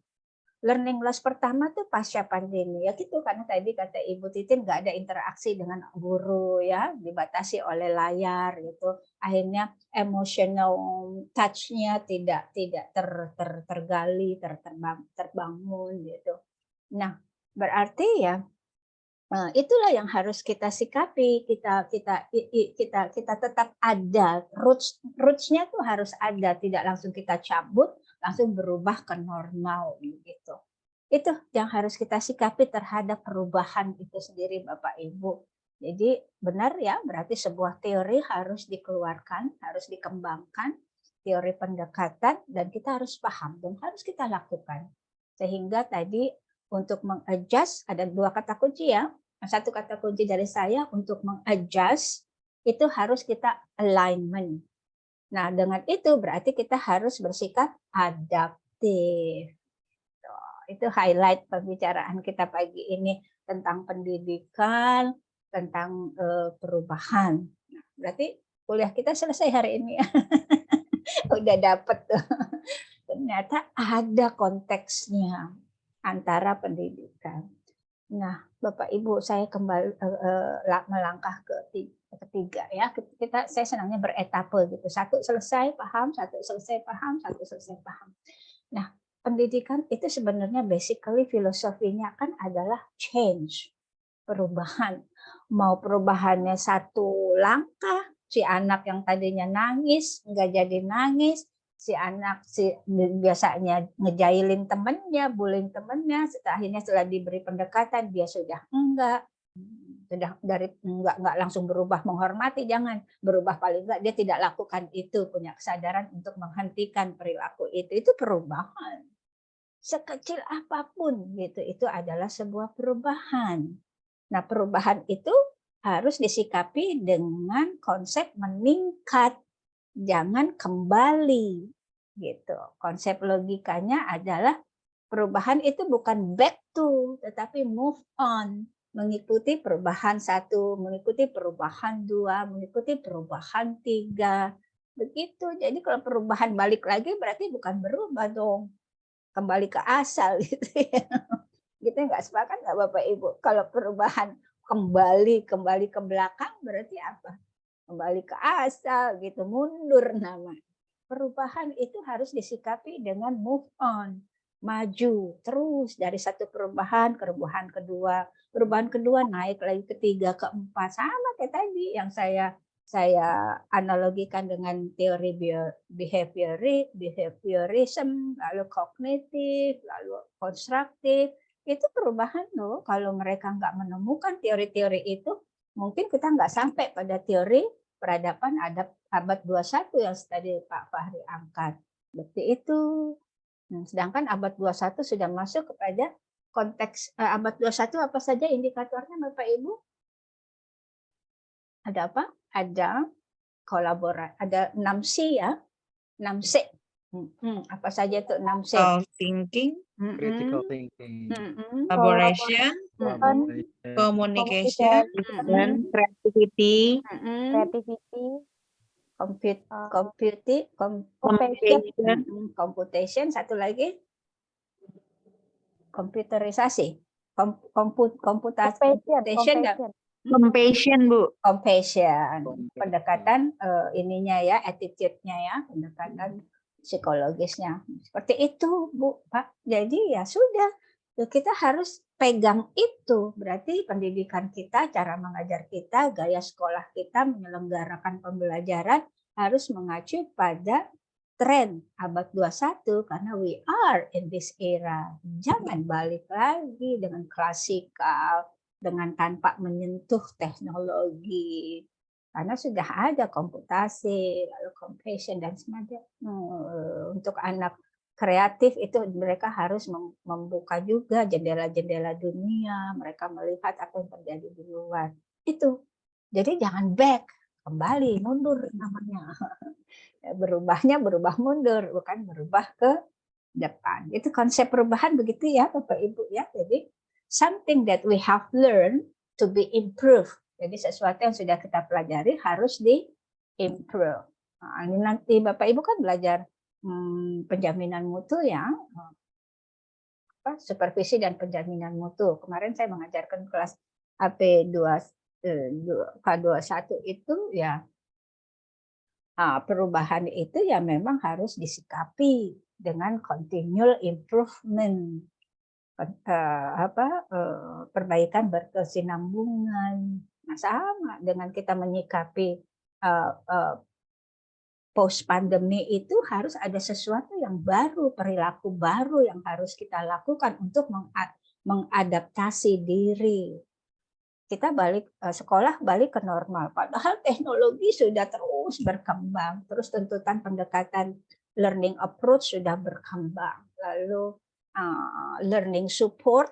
Learning loss pertama tuh pasca pandemi ya gitu, karena tadi kata Ibu Titin nggak ada interaksi dengan guru ya, dibatasi oleh layar gitu, akhirnya emotional touch-nya tidak tergali, terbangun gitu. Nah berarti ya itulah yang harus kita sikapi, kita tetap ada, roots-nya tuh harus ada, tidak langsung kita cabut, langsung berubah ke normal gitu. Itu yang harus kita sikapi terhadap perubahan itu sendiri Bapak Ibu. Jadi benar ya, berarti sebuah teori harus dikeluarkan, harus dikembangkan, teori pendekatan, dan kita harus paham dan harus kita lakukan. Sehingga tadi untuk mengadjust ada dua kata kunci ya. Satu kata kunci dari saya untuk mengadjust itu harus kita alignment. Nah, dengan itu berarti kita harus bersikap adaptif. Itu highlight pembicaraan kita pagi ini tentang pendidikan, tentang perubahan. Nah, berarti kuliah kita selesai hari ini. Udah dapet tuh. Ternyata ada konteksnya antara pendidikan. Nah, Bapak Ibu, saya kembali melangkah ke ketiga ya. Saya senangnya beretapa gitu. Satu selesai paham, satu selesai paham, satu selesai paham. Nah, pendidikan itu sebenarnya basically filosofinya kan adalah change, perubahan. Mau perubahannya satu langkah, si anak yang tadinya nangis nggak jadi nangis, si anak biasanya ngejailin temennya, bullying temennya, akhirnya setelah diberi pendekatan dia sudah enggak langsung berubah menghormati, jangan berubah, paling enggak dia tidak lakukan itu, punya kesadaran untuk menghentikan perilaku itu perubahan sekecil apapun gitu, itu adalah sebuah perubahan. Nah, perubahan itu harus disikapi dengan konsep meningkat, jangan kembali gitu. Konsep logikanya adalah perubahan itu bukan back to, tetapi move on, mengikuti perubahan satu, mengikuti perubahan dua, mengikuti perubahan tiga, begitu. Jadi kalau perubahan balik lagi berarti bukan berubah dong, kembali ke asal gitu ya. Gitu nggak sepakat nggak Bapak Ibu? Kalau perubahan kembali ke belakang berarti apa? Kembali ke asal gitu, mundur nama. Perubahan itu harus disikapi dengan move on, maju terus dari satu perubahan ke perubahan kedua naik lagi ketiga, keempat, sama kayak tadi yang saya analogikan dengan teori behaviorism, lalu kognitif, lalu konstruktif. Itu perubahan loh. Kalau mereka nggak menemukan teori-teori itu, mungkin kita nggak sampai pada teori peradaban abad 21 yang tadi Pak Fahri angkat. Berarti itu. Sedangkan abad 21 sudah masuk kepada konteks abad 21 apa saja indikatornya Bapak Ibu? Ada apa? Ada kolaborasi, ada 6C ya. 6C. Apa saja itu 6C? Thinking, Critical thinking, collaboration, communication, dan creativity, computation, satu lagi komputerisasi, compassion, Bu. Compassion, pendekatan ininya ya, attitude-nya ya, pendekatan psikologisnya. Seperti itu, Bu, Pak. Jadi ya sudah, kita harus pegang itu. Berarti pendidikan kita, cara mengajar kita, gaya sekolah kita, menyelenggarakan pembelajaran harus mengacu pada tren abad 21 karena we are in this era. Jangan balik lagi dengan klasikal, dengan tanpa menyentuh teknologi, karena sudah ada komputasi, lalu compassion dan semacamnya. Untuk anak kreatif itu mereka harus membuka juga jendela-jendela dunia, mereka melihat apa yang terjadi di luar. Itu Jadi jangan back, kembali, mundur namanya. Berubahnya berubah mundur, bukan berubah ke depan. Itu konsep perubahan begitu ya Bapak Ibu ya. Jadi something that we have learned to be improved. Jadi sesuatu yang sudah kita pelajari harus di improve. Nah, ini nanti Bapak Ibu kan belajar penjaminan mutu ya, supervisi dan penjaminan mutu. Kemarin saya mengajarkan kelas AP2 K21 itu ya, perubahan itu ya memang harus disikapi dengan continual improvement, perbaikan berkesinambungan. Nah, sama dengan kita menyikapi post pandemi itu harus ada sesuatu yang baru, perilaku baru yang harus kita lakukan untuk mengadaptasi diri. Kita sekolah balik ke normal, padahal teknologi sudah terus berkembang, terus tuntutan pendekatan learning approach sudah berkembang, lalu learning support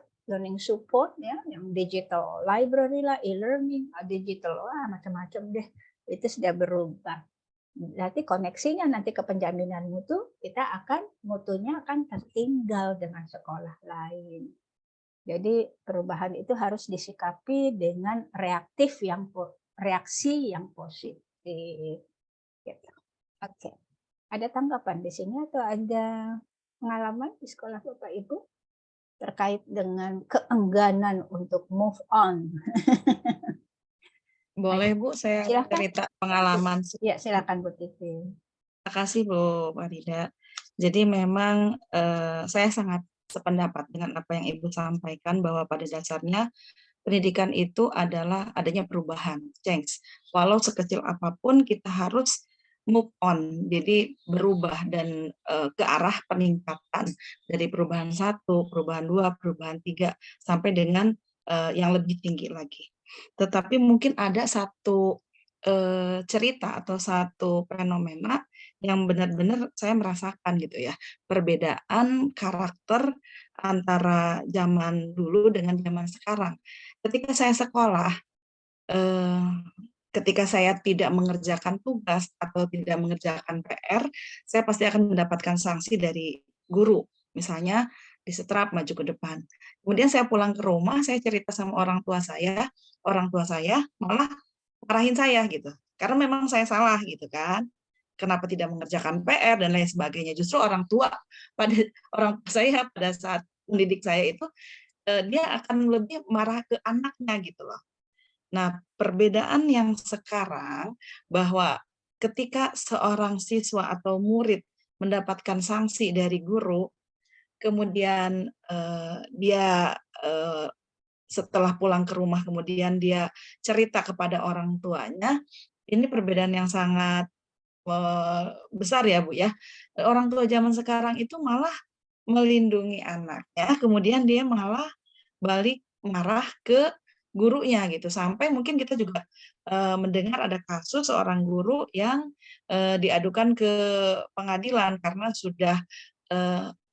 ya, yang digital library lah, e-learning, digital macam-macam deh, itu sudah berubah. Nanti koneksinya nanti ke penjaminan mutu, mutunya akan tertinggal dengan sekolah lain. Jadi perubahan itu harus disikapi dengan reaksi yang positif. Gitu. Oke. Ada tanggapan di sini atau ada pengalaman di sekolah Bapak Ibu terkait dengan keengganan untuk move on? Boleh Bu, saya silakan. cerita pengalaman. Ya, silakan Bu Titi. Terima kasih Bu Farida. Jadi memang saya sangat sependapat dengan apa yang Ibu sampaikan, bahwa pada dasarnya pendidikan itu adalah adanya perubahan, change. Walau sekecil apapun kita harus move on, jadi berubah dan ke arah peningkatan dari perubahan 1, perubahan 2, perubahan 3 sampai dengan yang lebih tinggi lagi. Tetapi mungkin ada satu cerita atau satu fenomena yang benar-benar saya merasakan gitu ya, perbedaan karakter antara zaman dulu dengan zaman sekarang. Ketika saya sekolah, ketika saya tidak mengerjakan tugas atau tidak mengerjakan PR, saya pasti akan mendapatkan sanksi dari guru, misalnya disetrap maju ke depan. Kemudian saya pulang ke rumah, saya cerita sama orang tua saya malah marahin saya gitu, karena memang saya salah gitu kan, kenapa tidak mengerjakan PR dan lain sebagainya. Justru orang tua saya pada saat mendidik saya itu dia akan lebih marah ke anaknya gitu loh. Nah, perbedaan yang sekarang bahwa ketika seorang siswa atau murid mendapatkan sanksi dari guru, kemudian dia setelah pulang ke rumah kemudian dia cerita kepada orang tuanya, ini perbedaan yang sangat besar ya Bu ya. Orang tua zaman sekarang itu malah melindungi anaknya, kemudian dia malah balik marah ke gurunya gitu. Sampai mungkin kita juga mendengar ada kasus seorang guru yang diadukan ke pengadilan karena sudah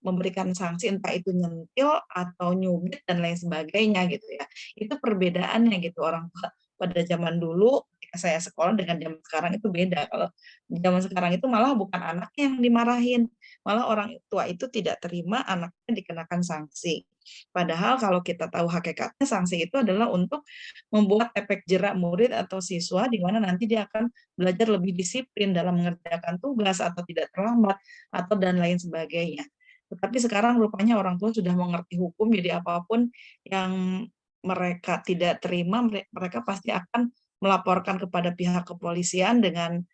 memberikan sanksi, entah itu nyentil atau nyubit dan lain sebagainya gitu ya. Itu perbedaannya gitu, orang tua pada zaman dulu ketika saya sekolah dengan zaman sekarang itu beda. Kalau zaman sekarang itu malah bukan anaknya yang dimarahin, malah orang tua itu tidak terima anaknya dikenakan sanksi. Padahal kalau kita tahu hakikatnya, sanksi itu adalah untuk membuat efek jerak murid atau siswa di mana nanti dia akan belajar lebih disiplin dalam mengerjakan tugas atau tidak terlambat atau dan lain sebagainya. Tetapi sekarang rupanya orang tua sudah mengerti hukum, jadi apapun yang mereka tidak terima, mereka pasti akan melaporkan kepada pihak kepolisian dengan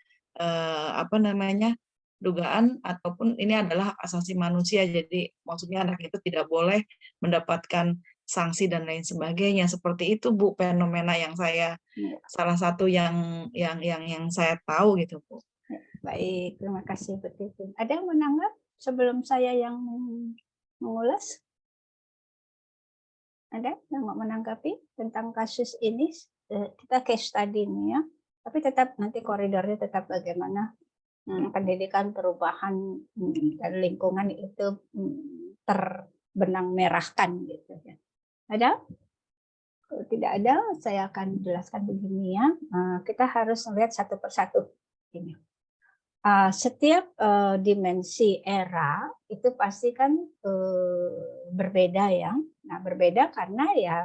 dugaan ataupun ini adalah hak asasi manusia. Jadi maksudnya anak itu tidak boleh mendapatkan sanksi dan lain sebagainya. Seperti itu Bu, fenomena yang salah satu yang saya tahu gitu Bu. Baik, terima kasih Bu Titin. Ada yang menanggap sebelum saya yang mengulas? Ada yang mau menanggapi tentang kasus ini? Kita case study ini ya, tapi tetap nanti koridornya tetap bagaimana pendidikan, perubahan dan lingkungan itu terbenang merahkan gitu ya. Ada tidak ada, saya akan jelaskan begini ya. Kita harus melihat satu persatu ini. Setiap dimensi era itu pasti kan berbeda ya. Nah, berbeda karena ya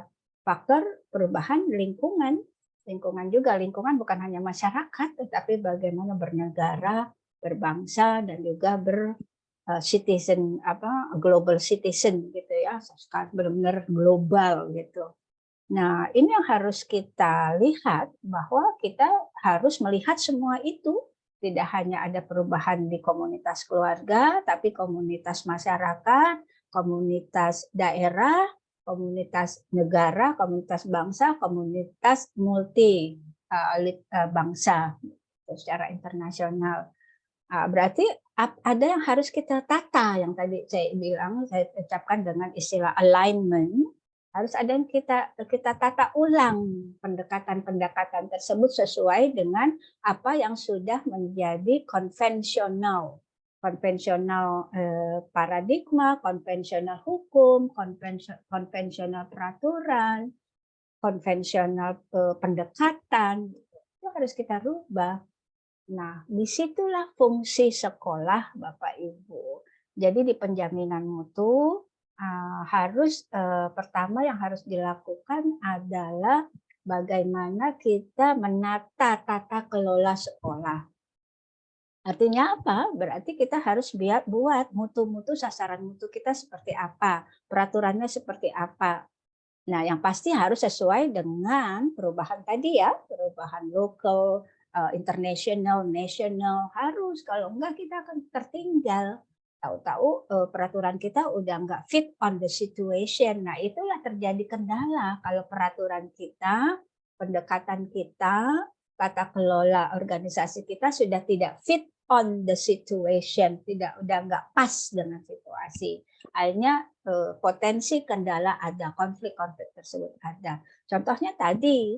faktor perubahan lingkungan. Lingkungan juga, lingkungan bukan hanya masyarakat, tetapi bagaimana bernegara, berbangsa, dan juga citizen, global citizen gitu ya. Sekarang benar-benar global gitu. Nah, ini yang harus kita lihat, bahwa kita harus melihat semua itu. Tidak hanya ada perubahan di komunitas keluarga, tapi komunitas masyarakat, komunitas daerah, komunitas negara, komunitas bangsa, komunitas multi bangsa secara internasional. Berarti ada yang harus kita tata, yang tadi saya ucapkan dengan istilah alignment. Harus ada yang kita tata ulang pendekatan-pendekatan tersebut sesuai dengan apa yang sudah menjadi konvensional paradigma, konvensional hukum, konvensional peraturan, konvensional pendekatan. Itu harus kita rubah. Nah, disitulah fungsi sekolah, Bapak Ibu. Jadi di penjaminan mutu harus pertama yang harus dilakukan adalah bagaimana kita menata tata kelola sekolah. Artinya apa? Berarti kita harus buat mutu-mutu, sasaran mutu kita seperti apa, peraturannya seperti apa. Nah, yang pasti harus sesuai dengan perubahan tadi ya, perubahan lokal, international, national, harus. Kalau enggak kita akan tertinggal. Tahu-tahu peraturan kita udah nggak fit on the situation. Nah, itulah terjadi kendala kalau peraturan kita, pendekatan kita, tata kelola organisasi kita sudah tidak fit on the situation, udah nggak pas dengan situasi. Akhirnya potensi kendala ada, konflik-konflik tersebut ada. Contohnya tadi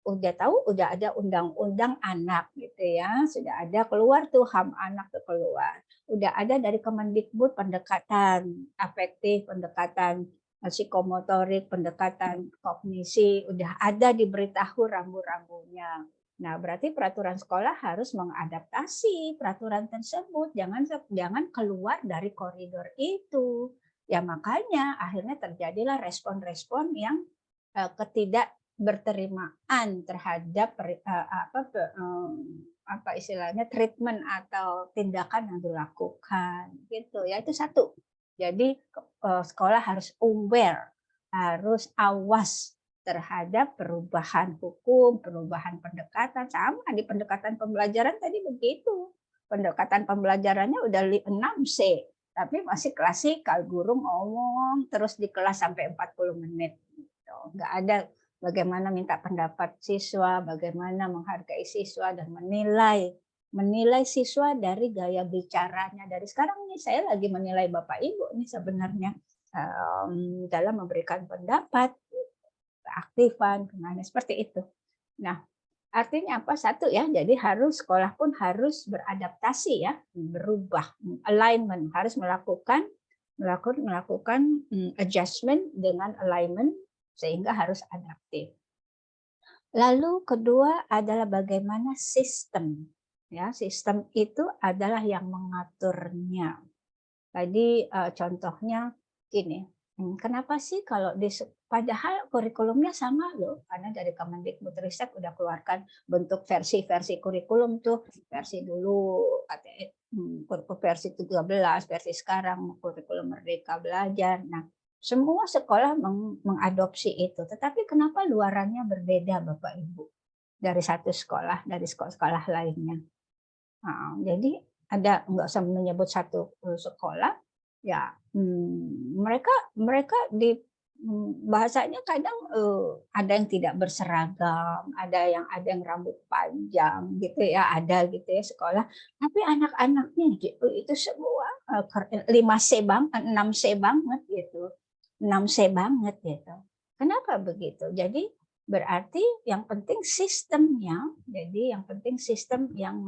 udah ada undang-undang anak gitu ya, sudah ada keluar tuh HAM anak tuh keluar. Udah ada dari Kemendikbud pendekatan afektif, pendekatan psikomotorik, pendekatan kognisi, udah ada diberitahu rambu-rambunya. Nah, berarti peraturan sekolah harus mengadaptasi peraturan tersebut, jangan keluar dari koridor itu. Ya makanya akhirnya terjadilah respon-respon yang ketidak berterimaan terhadap treatment atau tindakan yang dilakukan gitu ya. Itu satu. Jadi sekolah harus aware, harus awas terhadap perubahan hukum, perubahan pendekatan. Sama di pendekatan pembelajaran tadi begitu. Pendekatan pembelajarannya udah 6C, tapi masih klasikal, guru ngomong terus di kelas sampai 40 menit. Nggak ada bagaimana minta pendapat siswa, bagaimana menghargai siswa dan menilai siswa dari gaya bicaranya. Dari sekarang nih saya lagi menilai Bapak Ibu nih sebenarnya dalam memberikan pendapat, keaktifan, kemana seperti itu. Nah, artinya apa? Satu ya, jadi sekolah pun harus beradaptasi ya, berubah, alignment, harus melakukan adjustment dengan alignment sehingga harus adaptif. Lalu kedua adalah bagaimana sistem. Ya, sistem itu adalah yang mengaturnya. Tadi contohnya gini, kenapa sih kalau padahal kurikulumnya sama loh, karena dari Kemendikbudristek udah keluarkan bentuk versi-versi kurikulum tuh, versi dulu versi 13, versi sekarang kurikulum Merdeka Belajar. Nah, semua sekolah mengadopsi itu, tetapi kenapa luarannya berbeda Bapak Ibu dari satu sekolah dari sekolah lainnya? Nah, jadi nggak usah menyebut satu sekolah ya, mereka di bahasanya kadang ada yang tidak berseragam, ada yang rambut panjang gitu ya, ada gitu ya sekolah, tapi anak-anaknya itu semua 5C banget, 6C banget gitu. 6C banget gitu. Kenapa begitu? Jadi berarti yang penting sistemnya. Jadi yang penting sistem yang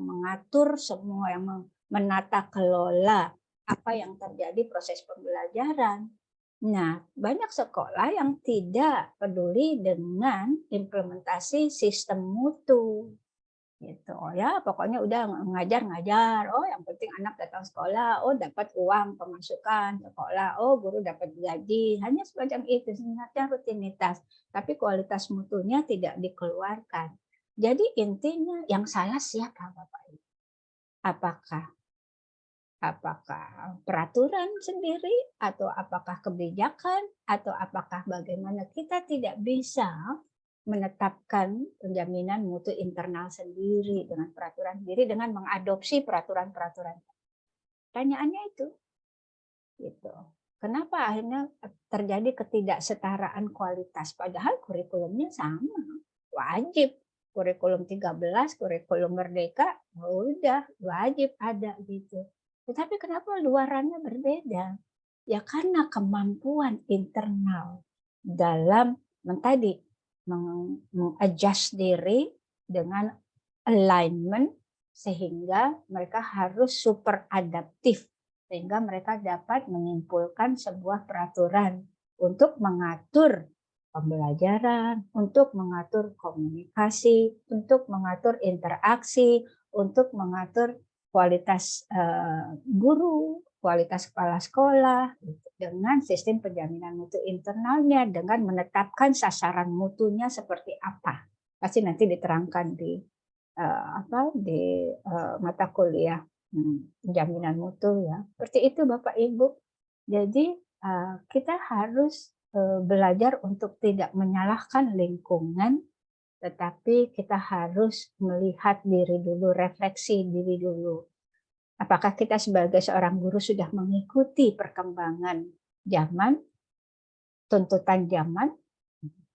mengatur semua, yang menata kelola apa yang terjadi proses pembelajaran. Nah, banyak sekolah yang tidak peduli dengan implementasi sistem mutu. Gitu ya, pokoknya udah ngajar-ngajar. Oh, yang penting anak datang sekolah, oh dapat uang pemasukan sekolah, oh guru dapat gaji, hanya semacam itu, sifatnya rutinitas. Tapi kualitas mutunya tidak dikeluarkan. Jadi intinya yang salah siapa Bapak Ibu? Apakah peraturan sendiri, atau apakah kebijakan, atau apakah bagaimana? Kita tidak bisa menetapkan penjaminan mutu internal sendiri dengan peraturan sendiri dengan mengadopsi peraturan-peraturan. Pertanyaannya itu, gitu. Kenapa akhirnya terjadi ketidaksetaraan kualitas? Padahal kurikulumnya sama, wajib. Kurikulum 13, kurikulum merdeka, udah wajib ada gitu. Tetapi kenapa luarannya berbeda? Ya karena kemampuan internal dalam tadi mengadjust diri dengan alignment sehingga mereka harus super adaptif sehingga mereka dapat menyimpulkan sebuah peraturan untuk mengatur pembelajaran, untuk mengatur komunikasi, untuk mengatur interaksi, untuk mengatur kualitas guru, kualitas kepala sekolah, dengan sistem penjaminan mutu internalnya, dengan menetapkan sasaran mutunya seperti apa. Pasti nanti diterangkan di mata kuliah penjaminan mutu ya. Seperti itu Bapak Ibu. Jadi kita harus belajar untuk tidak menyalahkan lingkungan, tetapi kita harus melihat diri dulu, refleksi diri dulu. Apakah kita sebagai seorang guru sudah mengikuti perkembangan zaman, tuntutan zaman,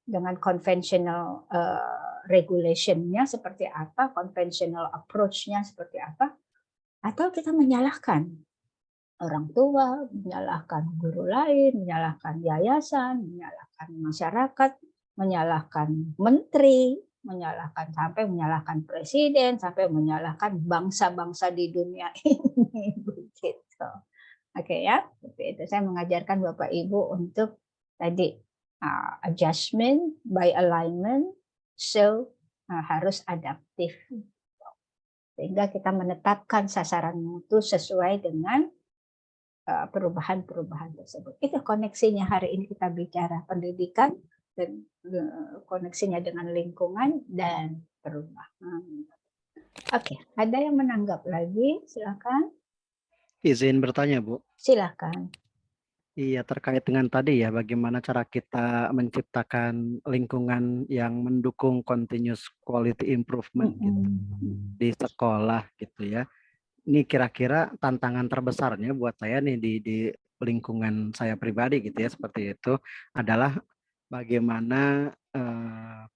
dengan conventional regulation-nya seperti apa, conventional approach-nya seperti apa, atau kita menyalahkan orang tua, menyalahkan guru lain, menyalahkan yayasan, menyalahkan masyarakat, menyalahkan menteri, sampai menyalahkan presiden, sampai menyalahkan bangsa-bangsa di dunia ini. Begitu. Oke ya, seperti itu. Saya mengajarkan Bapak Ibu untuk tadi adjustment by alignment, so harus adaptif. Sehingga kita menetapkan sasaran mutu sesuai dengan perubahan-perubahan tersebut. Itu koneksinya hari ini kita bicara pendidikan dan koneksinya dengan lingkungan dan perubahan. Oke, ada yang menanggap lagi? Silakan. Izin bertanya, Bu. Silakan. Iya, terkait dengan tadi ya, bagaimana cara kita menciptakan lingkungan yang mendukung continuous quality improvement gitu di sekolah gitu ya. Ini kira-kira tantangan terbesarnya buat saya nih di lingkungan saya pribadi gitu ya, seperti itu adalah bagaimana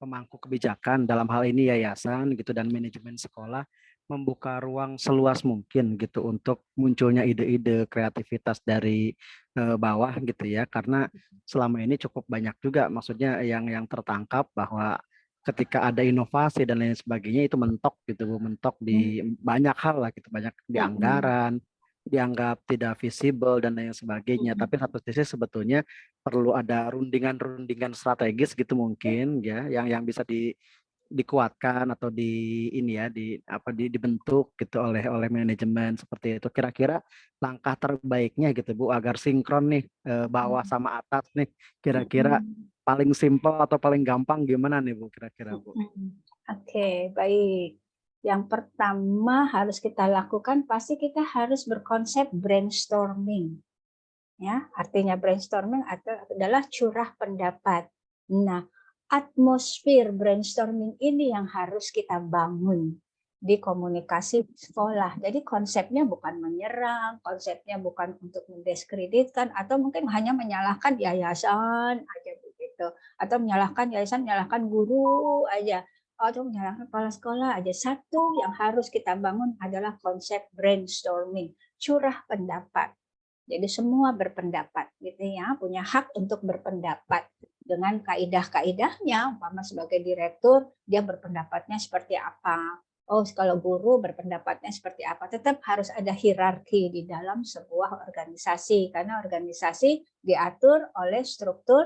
pemangku kebijakan dalam hal ini yayasan gitu dan manajemen sekolah membuka ruang seluas mungkin gitu untuk munculnya ide-ide kreativitas dari bawah gitu ya, karena selama ini cukup banyak juga maksudnya yang tertangkap bahwa ketika ada inovasi dan lain sebagainya itu mentok gitu Bu, mentok di banyak hal lah gitu, banyak di anggaran, dianggap tidak visible dan lain sebagainya. Tapi satu sisi sebetulnya perlu ada rundingan-rundingan strategis gitu mungkin ya yang bisa dikuatkan atau dibentuk gitu oleh manajemen seperti itu. Kira-kira langkah terbaiknya gitu Bu agar sinkron nih bawah sama atas nih, kira-kira paling simpel atau paling gampang gimana nih Bu kira-kira Bu? Oke, baik. Yang pertama harus kita lakukan pasti kita harus berkonsep brainstorming. Ya, artinya brainstorming adalah curah pendapat. Nah, atmosfer brainstorming ini yang harus kita bangun di komunikasi sekolah. Jadi konsepnya bukan menyerang, konsepnya bukan untuk mendiskreditkan atau mungkin hanya menyalahkan yayasan aja begitu, atau menyalahkan yayasan, menyalahkan guru aja, atau menyalahkan kepala sekolah aja. Satu yang harus kita bangun adalah konsep brainstorming, curah pendapat. Jadi semua berpendapat, gitu ya, punya hak untuk berpendapat dengan kaidah-kaidahnya. Umpama sebagai direktur, dia berpendapatnya seperti apa. oh kalau guru berpendapatnya seperti apa, tetap harus ada hierarki di dalam sebuah organisasi karena organisasi diatur oleh struktur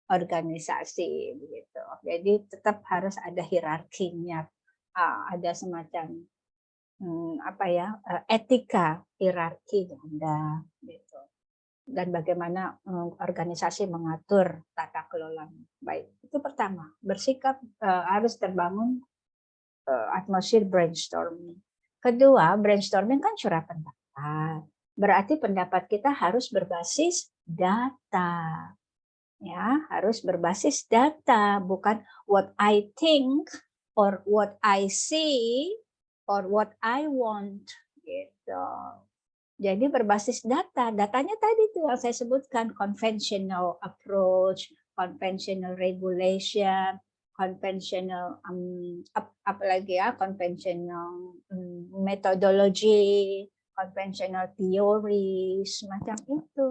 organisasi begitu. Jadi tetap harus ada hierarkinya, ada semacam etika hierarki yang ada gitu. Dan bagaimana organisasi mengatur tata kelola. Baik, itu pertama, bersikap harus terbangun atmosfer brainstorming. Kedua, brainstorming kan curah pendapat. Berarti pendapat kita harus berbasis data. Ya, harus berbasis data, bukan what I think or what I see or what I want gitu. Jadi berbasis data. Datanya tadi tuh yang saya sebutkan, conventional approach, conventional regulation, conventional apalagi ya, conventional methodology, conventional theory, semacam itu.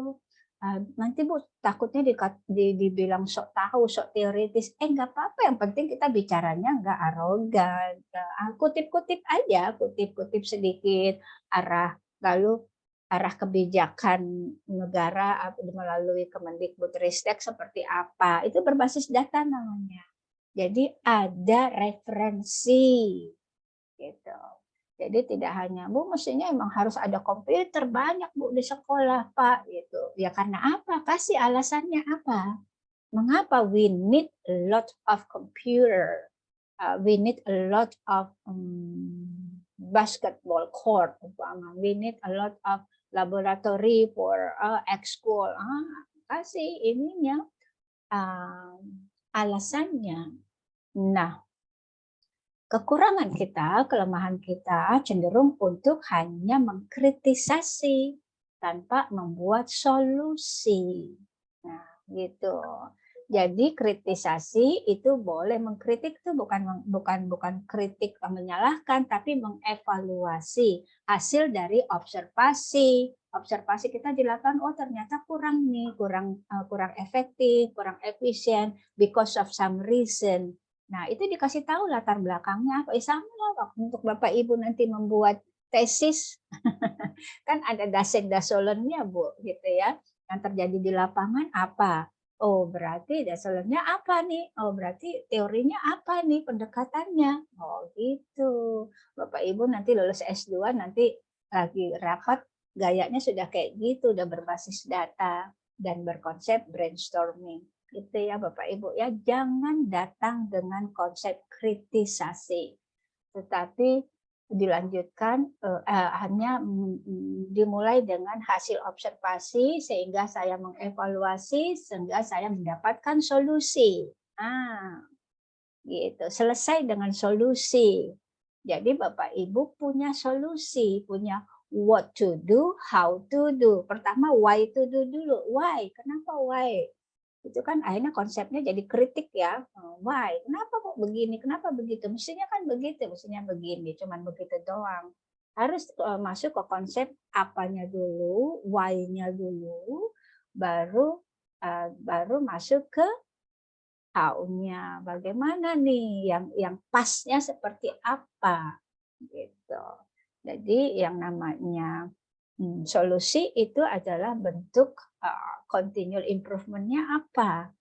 Nanti Bu takutnya dibilang sok tahu, sok teoritis. Nggak apa-apa, yang penting kita bicaranya nggak arogan. Kutip-kutip aja, kutip-kutip sedikit lalu arah kebijakan negara melalui Kemendikbudristek seperti apa. Itu berbasis data namanya. Jadi ada referensi gitu. Jadi tidak hanya, Bu, mestinya emang harus ada komputer banyak, Bu, di sekolah, Pak, gitu. Ya karena apa? Pasti alasannya apa? Mengapa we need a lot of computer? We need a lot of basketball court, we need a lot of laboratory for school. Kasih ininya alasannya. Nah, kekurangan kita, kelemahan kita cenderung untuk hanya mengkritisasi tanpa membuat solusi. Nah, gitu. Jadi kritisasi itu boleh, mengkritik itu bukan kritik menyalahkan, tapi mengevaluasi hasil dari observasi. Observasi kita di lapangan, oh ternyata kurang nih, kurang efektif, kurang efisien because of some reason. Nah, itu dikasih tahu latar belakangnya apa. Sama lah untuk Bapak Ibu nanti membuat tesis. Kan ada dasek-dasolennya, Bu, gitu ya. Yang terjadi di lapangan apa? Oh, berarti dasolennya apa nih? Oh, berarti teorinya apa nih pendekatannya? Oh, gitu. Bapak Ibu nanti lulus S2 nanti lagi rapat gayanya sudah kayak gitu, udah berbasis data dan berkonsep brainstorming. Gitu ya Bapak Ibu ya, jangan datang dengan konsep kritisasi, tetapi dilanjutkan hanya dimulai dengan hasil observasi sehingga saya mengevaluasi sehingga saya mendapatkan solusi. Gitu. Selesai dengan solusi. Jadi Bapak Ibu punya solusi, punya what to do, how to do. Pertama why to do dulu. Why? Kenapa why? Itu kan akhirnya konsepnya jadi kritik ya. Why? Kenapa kok begini? Kenapa begitu? Mestinya kan begitu, mestinya begini. Cuman begitu doang. Harus masuk ke konsep apanya dulu, why-nya dulu, baru masuk ke how-nya. Bagaimana nih yang pasnya seperti apa gitu. Jadi yang namanya solusi itu adalah bentuk continual improvement-nya apa,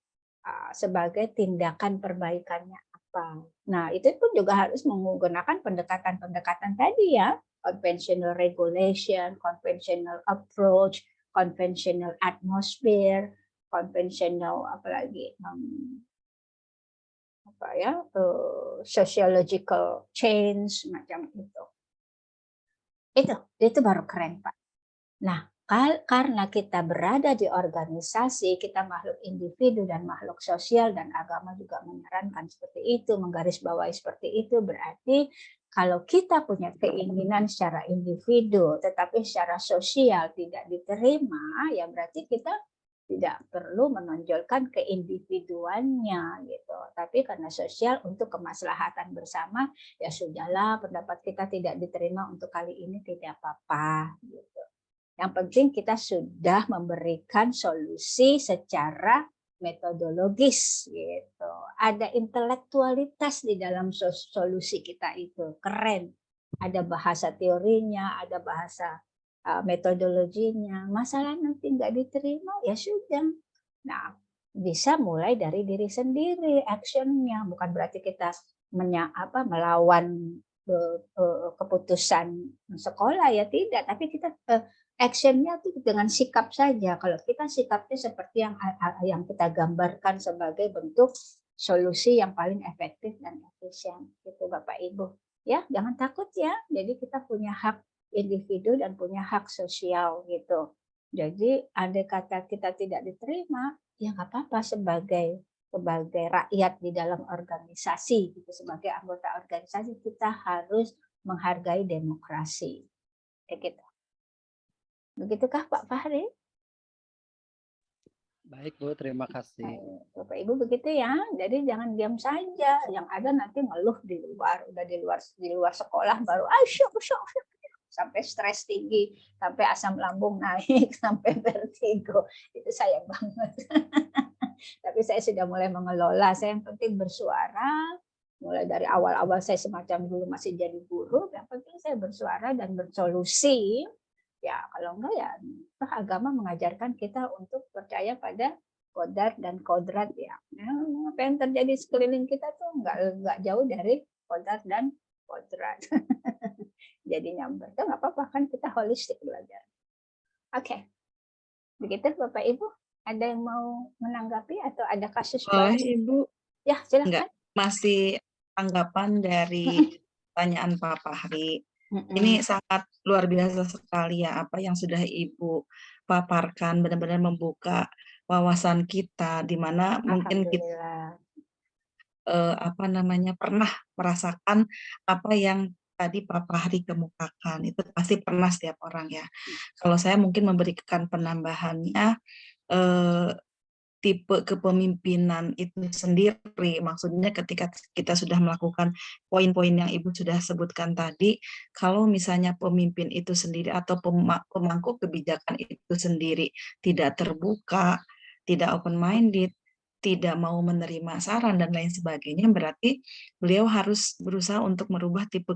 sebagai tindakan perbaikannya apa. Nah, itu pun juga harus menggunakan pendekatan-pendekatan tadi ya, conventional regulation, conventional approach, conventional atmosphere, conventional apalagi sociological change macam itu. Itu baru keren, Pak. Nah, karena kita berada di organisasi, kita makhluk individu dan makhluk sosial, dan agama juga menyarankan seperti itu, menggarisbawahi seperti itu, berarti kalau kita punya keinginan secara individu, tetapi secara sosial tidak diterima, ya berarti kita tidak perlu menonjolkan keindividuannya gitu. Tapi karena sosial untuk kemaslahatan bersama, ya sudahlah pendapat kita tidak diterima untuk kali ini tidak apa-apa gitu. Yang penting kita sudah memberikan solusi secara metodologis gitu. Ada intelektualitas di dalam solusi kita itu, keren. Ada bahasa teorinya, ada bahasa metodologinya. Masalah nanti nggak diterima ya sudah. Nah, bisa mulai dari diri sendiri, actionnya. Bukan berarti kita melawan keputusan sekolah ya, tidak. Tapi kita actionnya tuh dengan sikap saja. Kalau kita sikapnya seperti yang kita gambarkan sebagai bentuk solusi yang paling efektif dan efisien, gitu Bapak Ibu. Ya, jangan takut ya. Jadi kita punya hak individu dan punya hak sosial gitu. Jadi andai kata kita tidak diterima, ya nggak apa-apa sebagai rakyat di dalam organisasi, gitu, sebagai anggota organisasi kita harus menghargai demokrasi. Kayak gitu. Begitukah Pak Fahri? Baik Bu, terima kasih. Bapak Ibu begitu ya. Jadi jangan diam saja. Yang ada nanti ngeluh di luar, udah di luar sekolah baru syok sampai stres tinggi, sampai asam lambung naik, sampai vertigo. Itu sayang banget. Tapi saya sudah mulai mengelola. Saya yang penting bersuara. Mulai dari awal-awal saya semacam dulu masih jadi guru, yang penting saya bersuara dan bersolusi. Ya, kalau enggak ya agama mengajarkan kita untuk percaya pada qadar dan kodrat ya. Apa yang terjadi sekeliling kita tuh enggak jauh dari qadar dan kodrat. Jadi nyamber tuh nggak apa-apa, kan kita holistik belajar. Oke. Begitu Bapak Ibu, ada yang mau menanggapi atau ada kasus Boleh Ibu? Ya, silakan. Enggak, masih tanggapan dari pertanyaan Pak Fahri. Ini sangat luar biasa sekali ya apa yang sudah Ibu paparkan, benar-benar membuka wawasan kita, di mana mungkin kita pernah merasakan apa yang tadi Pak Fahri kemukakan. Itu pasti pernah setiap orang ya. Kalau saya mungkin memberikan penambahannya, tipe kepemimpinan itu sendiri, maksudnya ketika kita sudah melakukan poin-poin yang Ibu sudah sebutkan tadi, kalau misalnya pemimpin itu sendiri atau pemangku kebijakan itu sendiri tidak terbuka, tidak open-minded, tidak mau menerima saran dan lain sebagainya, berarti beliau harus berusaha untuk merubah tipe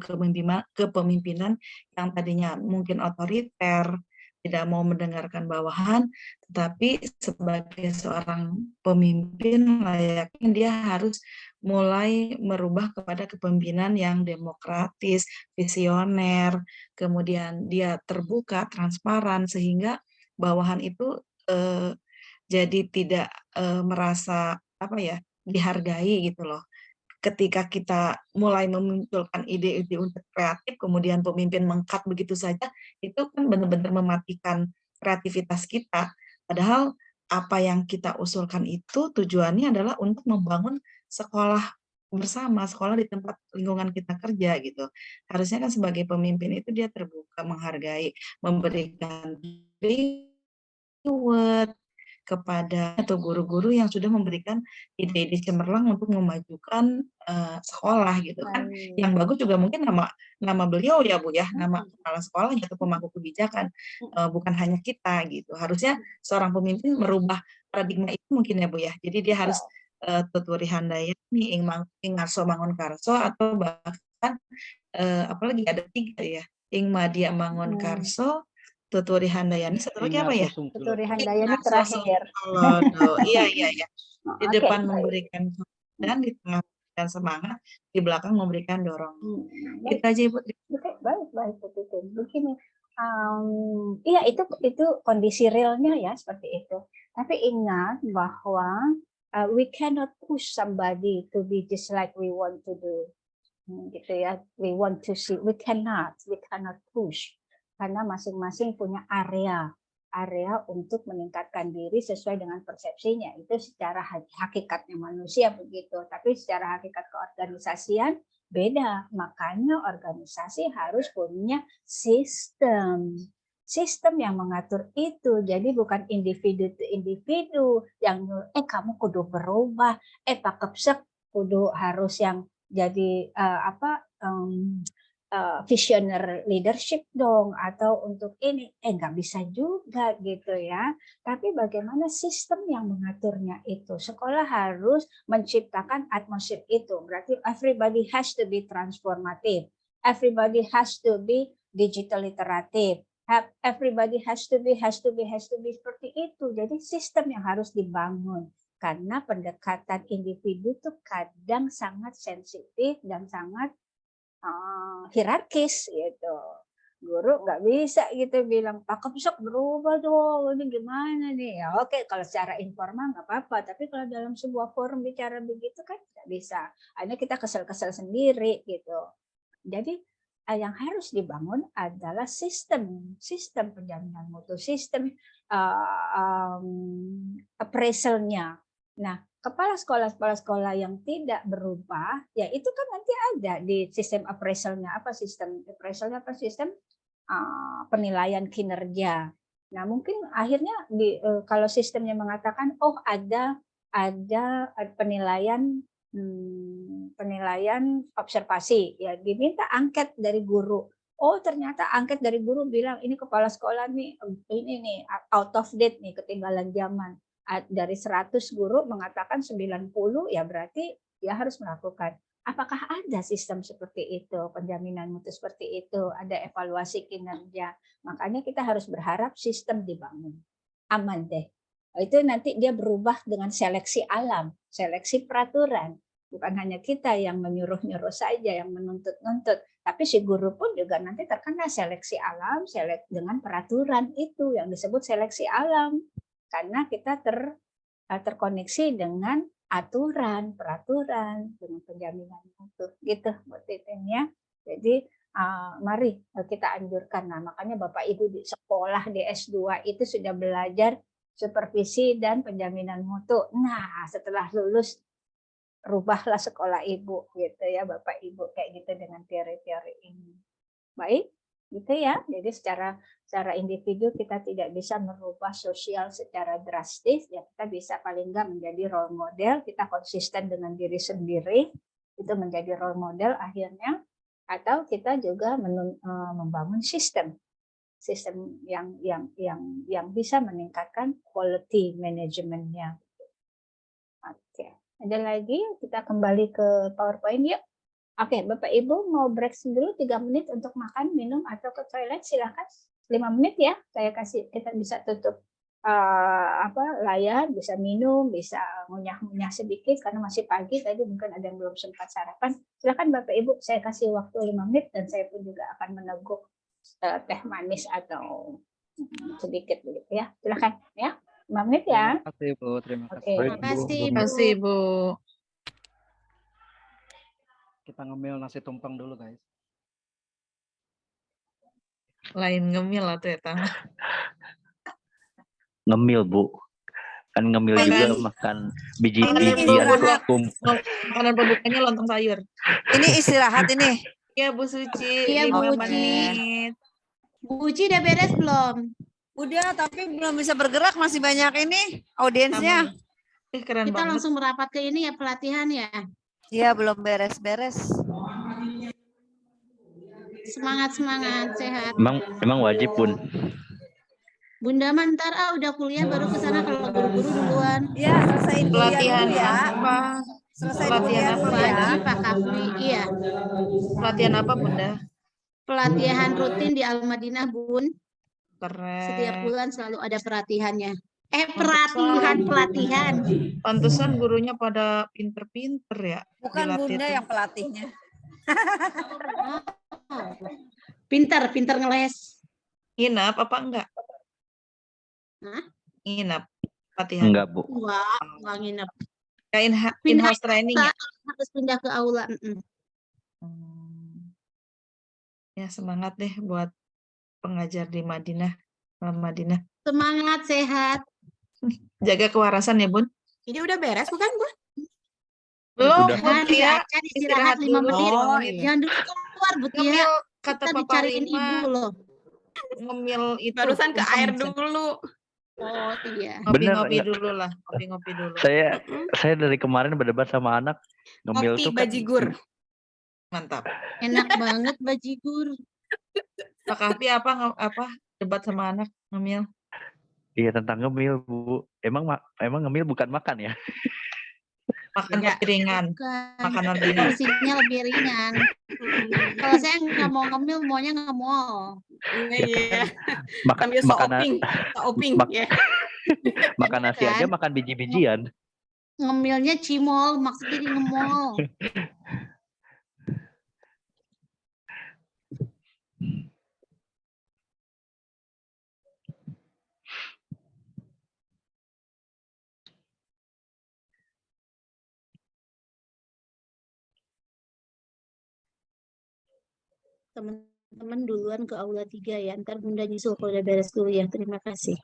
kepemimpinan yang tadinya mungkin otoriter, tidak mau mendengarkan bawahan, tetapi sebagai seorang pemimpin layaknya dia harus mulai merubah kepada kepemimpinan yang demokratis, visioner, kemudian dia terbuka, transparan, sehingga bawahan itu jadi tidak merasa dihargai gitu loh. Ketika kita mulai memunculkan ide-ide untuk kreatif, kemudian pemimpin mengkat begitu saja, itu kan benar-benar mematikan kreativitas kita. Padahal apa yang kita usulkan itu tujuannya adalah untuk membangun sekolah bersama, sekolah di tempat lingkungan kita kerja gitu. Harusnya kan sebagai pemimpin itu dia terbuka, menghargai, memberikan reward kepada atau guru-guru yang sudah memberikan ide-ide cemerlang untuk memajukan sekolah gitu kan. Yang bagus juga mungkin nama beliau ya Bu ya, nama kepala sekolah atau pemangku kebijakan, bukan hanya kita gitu. Harusnya seorang pemimpin merubah paradigma itu mungkin ya Bu ya. Jadi dia harus tuturi handayani, ing ngarso mangun karso, atau bahkan apalagi ada 3 ya. Ing madia mangun karso, tuturi handayani, satu lagi apa ya? Tuturi handayani terakhir. Iya. Di depan memberikan dan di tengah memberikan semangat, di belakang memberikan dorongan. Itu aja Ibu. Baik betul. Begini, iya itu kondisi realnya ya seperti itu. Tapi ingat bahwa we cannot push somebody to be just like we want to do, gitu ya. We want to see, we cannot push. Karena masing-masing punya area untuk meningkatkan diri sesuai dengan persepsinya. Itu secara hakikatnya manusia begitu. Tapi secara hakikat keorganisasian beda. Makanya organisasi harus punya sistem yang mengatur itu. Jadi bukan individu to individu yang kamu kudu berubah, Pak Kepsek kudu harus yang jadi visioner leadership dong, atau untuk ini, nggak bisa juga gitu ya. Tapi bagaimana sistem yang mengaturnya itu? Sekolah harus menciptakan atmosfer itu. Berarti everybody has to be transformative, everybody has to be digital literatif, everybody has to be seperti itu. Jadi sistem yang harus dibangun. Karena pendekatan individu itu kadang sangat sensitif dan sangat hierarkis gitu. Guru nggak bisa gitu bilang, Pak Kepsok berubah dong, ini gimana nih? Ya oke, kalau secara informal nggak apa-apa, tapi kalau dalam sebuah forum bicara begitu kan nggak bisa. Akhirnya kita kesel-kesel sendiri gitu. Jadi yang harus dibangun adalah sistem penjaminan mutu, sistem appraisalnya. Nah, kepala sekolah yang tidak berubah, ya itu kan nanti ada di sistem appraisalnya. Apa sistem appraisalnya? Apa sistem penilaian kinerja. Nah, mungkin akhirnya kalau sistemnya mengatakan, oh ada penilaian observasi, ya diminta angket dari guru. Oh ternyata angket dari guru bilang ini kepala sekolah nih ini out of date nih, ketinggalan zaman. Dari 100 guru mengatakan 90, ya berarti ya harus melakukan. Apakah ada sistem seperti itu, penjaminan mutu seperti itu, ada evaluasi kinerja. Makanya kita harus berharap sistem dibangun. Aman deh. Itu nanti dia berubah dengan seleksi alam, seleksi peraturan. Bukan hanya kita yang menyuruh-nyuruh saja, yang menuntut-nuntut, tapi si guru pun juga nanti terkena seleksi alam, dengan peraturan itu yang disebut seleksi alam. Karena kita terkoneksi dengan aturan, peraturan, dengan penjaminan mutu. Gitu, buat Titin ya. Jadi mari kita anjurkan. Nah, makanya Bapak Ibu di sekolah di S2 itu sudah belajar supervisi dan penjaminan mutu. Nah, setelah lulus rubahlah sekolah Ibu gitu ya Bapak Ibu, kayak gitu dengan teori-teori ini. Baik, gitu ya. Jadi secara individu kita tidak bisa merubah sosial secara drastis, ya kita bisa paling enggak menjadi role model, kita konsisten dengan diri sendiri, itu menjadi role model akhirnya, atau kita juga membangun sistem yang bisa meningkatkan quality manajemennya. Oke, ada lagi? Kita kembali ke PowerPoint yuk. Oke, Bapak Ibu mau break dulu 3 menit untuk makan, minum, atau ke toilet, silakan. 5 menit ya, saya kasih, kita bisa tutup layar, bisa minum, bisa ngunyah-ngunyah sedikit karena masih pagi, tadi mungkin ada yang belum sempat sarapan. Silakan Bapak Ibu, saya kasih waktu 5 menit dan saya pun juga akan meneguk teh manis atau sedikit begitu ya. Silakan ya. 5 menit ya. Terima kasih Bu, terima kasih. Oke. Terima kasih, Bu. Kita ngemil nasi tumpeng dulu guys. Lain ngemil atau ya Tang? Ngemil Bu, kan ngemil juga makan biji-bijian tumpeng. Makanan pembukanya lontong sayur. Ini istirahat ini. Iya Bu Suci, Iya, 5 Bu Uci. menit. Bu Uci udah beres belum? Udah, tapi belum bisa bergerak, masih banyak ini audiensnya. Keren Kita banget. langsung merapat ke ini ya, pelatihan ya. Iya, belum beres-beres. Semangat, sehat. Emang wajib Bun. Bunda Mantar udah kuliah baru ke sana kalau guru-guru duluan. Iya, selesaiin kuliah Pelatihan dulu ya. apa? Selesaiin Pelatihan kuliah apa, dulu Bunda? ya. Wajib Pak Kafli, iya. Pelatihan apa Bunda? Pelatihan rutin di Al-Madinah, Bun. Keren. Setiap bulan selalu ada pelatihannya. Pantesan. Pelatihan. Pantesan gurunya pada pinter-pinter ya. Bukan dilatih Bunda tuh. yang pelatihnya. Pinter ngeles. Nginap apa enggak? Hah? Nginap latihan. Enggak Bu. Enggak nginep. Ya, Pindah in-house training ya? Harus pindah ke aula. Ya semangat deh buat pengajar di Madinah. Madinah. Semangat, sehat. Jaga kewarasan ya Bun. Ini udah beres bukan, Bu? Belum Udah. Bun ya. Kan istirahat 5 dulu. menit. Oh, iya. Jangan dulu keluar, Bu Tia. Ngemil kata Kita Papa dicariin Rima. ibu loh. Ngemil itu. Barusan ke air tumpeng. dulu. Oh iya. Ngopi-ngopi Bener, dulu lah. Ngopi-ngopi dulu. Saya dari kemarin berdebat sama anak ngemil Ngopi tuh kan bajigur. Mantap. Enak banget bajigur. Pak Kahfi apa debat sama anak ngemil? Iya, tentang ngemil, Bu. Emang ngemil bukan makan ya? Makan Iya. tapi ringan, Bukan, makanan ringan. porsinya lebih ringan. Kalau saya nggak mau ngemil, maunya nge-mall. Ya Iya. kan Sambil makanan oping ya. makan nasi aja Kan makan biji-bijian. ngemilnya cimol, maksudnya di nge-mall. Teman-teman duluan ke aula 3 ya, ntar Bunda nyusul kalau udah beres dulu ya. Terima kasih.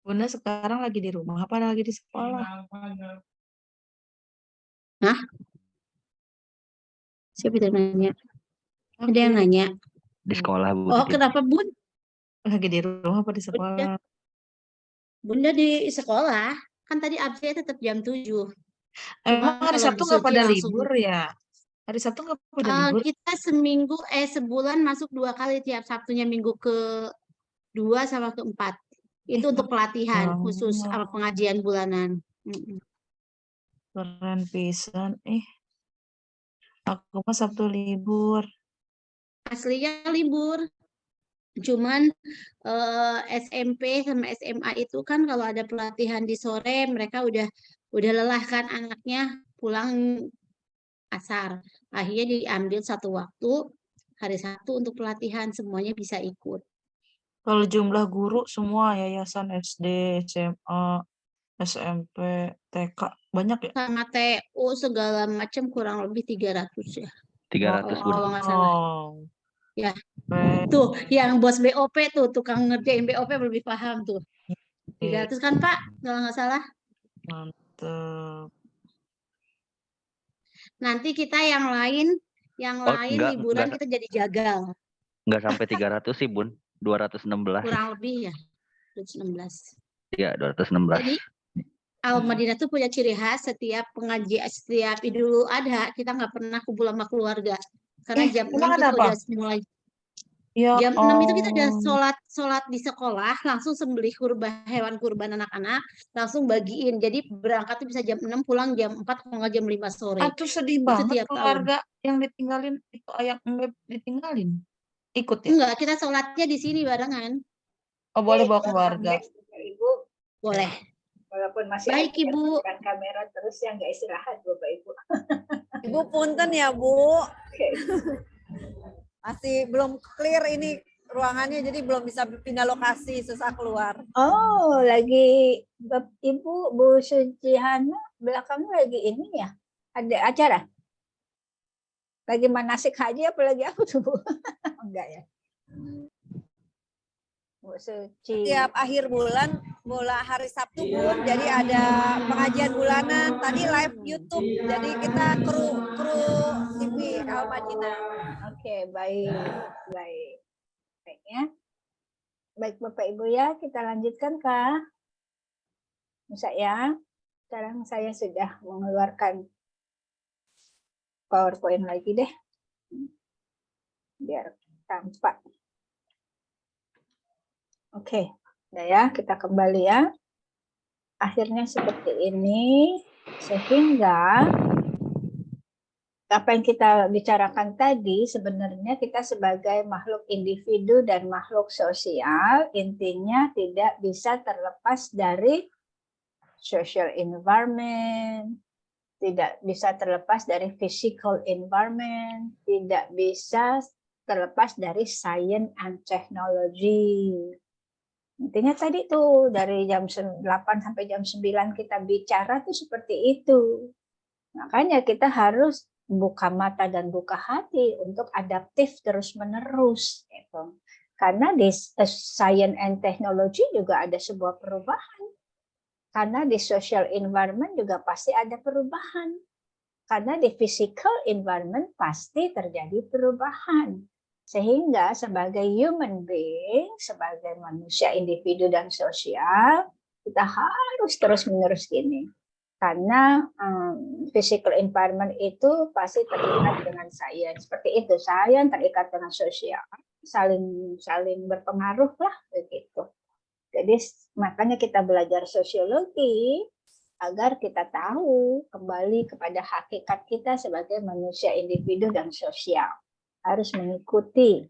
Bunda sekarang lagi di rumah apa lagi di sekolah? Hah? Siapa yang nanya? Ada yang nanya? Di sekolah, Bu. Oh, kenapa Bun? Lagi di rumah apa di sekolah? Bunda di sekolah. Kan tadi absennya tetap jam 7. Emang hari kalau Sabtu nggak disuruh pada langsung. libur ya? Hari Sabtu nggak pada libur? Kita sebulan masuk 2 kali, tiap Sabtunya minggu ke-2 sama ke-4. Itu untuk pelatihan khusus sama pengajian bulanan. Keren pisan. Aku mah Sabtu libur. Aslinya libur. Cuman SMP sama SMA itu kan kalau ada pelatihan di sore, mereka udah lelah kan anaknya pulang asar. Akhirnya diambil satu waktu hari Sabtu untuk pelatihan, semuanya bisa ikut. Kalau jumlah guru semua yayasan SD, SMA, SMP, TK banyak ya? Sama TU segala macam kurang lebih 300 ya. 300, Bun. Kalau nggak salah. Ya. Tuh, yang bos BOP tuh, tukang ngerjain BOP lebih paham tuh. 300 kan Pak, kalau nggak salah. Mantap. Nanti kita yang lain liburan kita jadi jagal. Nggak sampai 300 sih, Bun. 216. Kurang lebih ya, 216. Iya, 216. Jadi Al-Madinah tuh punya ciri khas, setiap pengajian, setiap Idul Adha kita nggak pernah kumpul sama keluarga. Karena jam 6 kita udah mulai. Ya, Jam 6 itu kita udah sholat di sekolah, langsung sembelih hewan kurban anak-anak, langsung bagiin. Jadi berangkat tuh bisa jam 6, pulang jam 4, kalau nggak jam 5 sore. Aduh sedih Itu banget tiap keluarga yang ditinggalin itu ayah ditinggalin. Ikut ya? Enggak, kita sholatnya di sini barengan. Oh, boleh bawa keluarga. Ibu boleh. Walaupun masih baik ada Ibu kamera terus ya, nggak istirahat Bapak Ibu. Ibu punten ya Bu. Masih belum clear ini ruangannya, jadi belum bisa pindah lokasi, susah keluar. Oh, lagi Ibu Bu Sujihana belakangnya lagi ini ya? Ada acara? Lagi manasik haji apa lagi apa tuh Bu? Enggak ya? Bu Suci. Tiap akhir bulan, hari Sabtu pun, jadi ada pengajian bulanan. Tadi live YouTube, jadi kita kru TV Al-Madinah. Oke, baik. Ya. Baik Bapak Ibu ya, kita lanjutkan Kak. Bisa ya. Sekarang saya sudah mengeluarkan PowerPoint lagi deh. Biar tampak. Oke, udah ya, kita kembali ya. Akhirnya seperti ini, sehingga apa yang kita bicarakan tadi, sebenarnya kita sebagai makhluk individu dan makhluk sosial, intinya tidak bisa terlepas dari social environment, tidak bisa terlepas dari physical environment, tidak bisa terlepas dari science and technology. Intinya tadi tuh dari jam 8 sampai jam 9 kita bicara tuh seperti itu. Makanya kita harus buka mata dan buka hati untuk adaptif terus-menerus. Gitu. Karena di science and technology juga ada sebuah perubahan. Karena di social environment juga pasti ada perubahan. Karena di physical environment pasti terjadi perubahan. Sehingga sebagai human being, sebagai manusia individu dan sosial, Kita harus terus-menerus gini. Karena physical environment itu pasti terikat dengan sains. Seperti itu, sains terikat dengan sosial. Saling berpengaruh lah begitu. Jadi makanya kita belajar sosiologi agar kita tahu kembali kepada hakikat kita sebagai manusia individu dan sosial. Harus mengikuti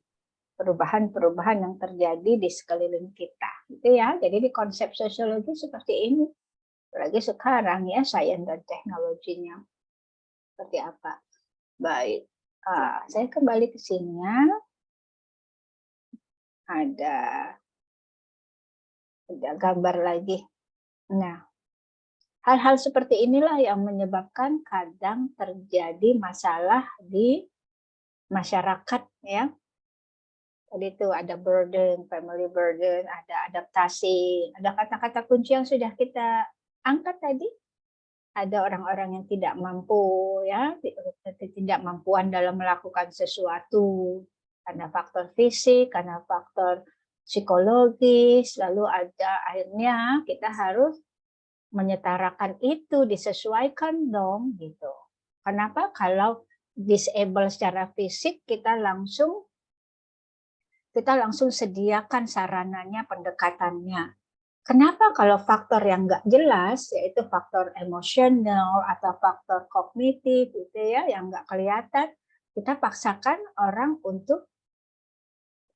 perubahan-perubahan yang terjadi di sekeliling kita. Gitu ya. Jadi di konsep sosiologi seperti ini. Apalagi sekarang ya, sains dan teknologinya. Seperti apa? Baik. Saya kembali ke sini ya. Ada gambar lagi. Nah, hal-hal seperti inilah yang menyebabkan kadang terjadi masalah di masyarakat ya. Tadi itu ada burden, family burden, ada adaptasi, ada kata-kata kunci yang sudah kita angkat tadi. Ada orang-orang yang tidak mampu ya, tidak mampuan dalam melakukan sesuatu karena faktor fisik, karena faktor psikologis, lalu ada akhirnya kita harus menyetarakan itu, disesuaikan dong gitu. Kenapa kalau disable secara fisik kita langsung sediakan sarananya, pendekatannya. Kenapa kalau faktor yang nggak jelas, yaitu faktor emosional atau faktor kognitif gitu ya, yang nggak kelihatan, kita paksakan orang untuk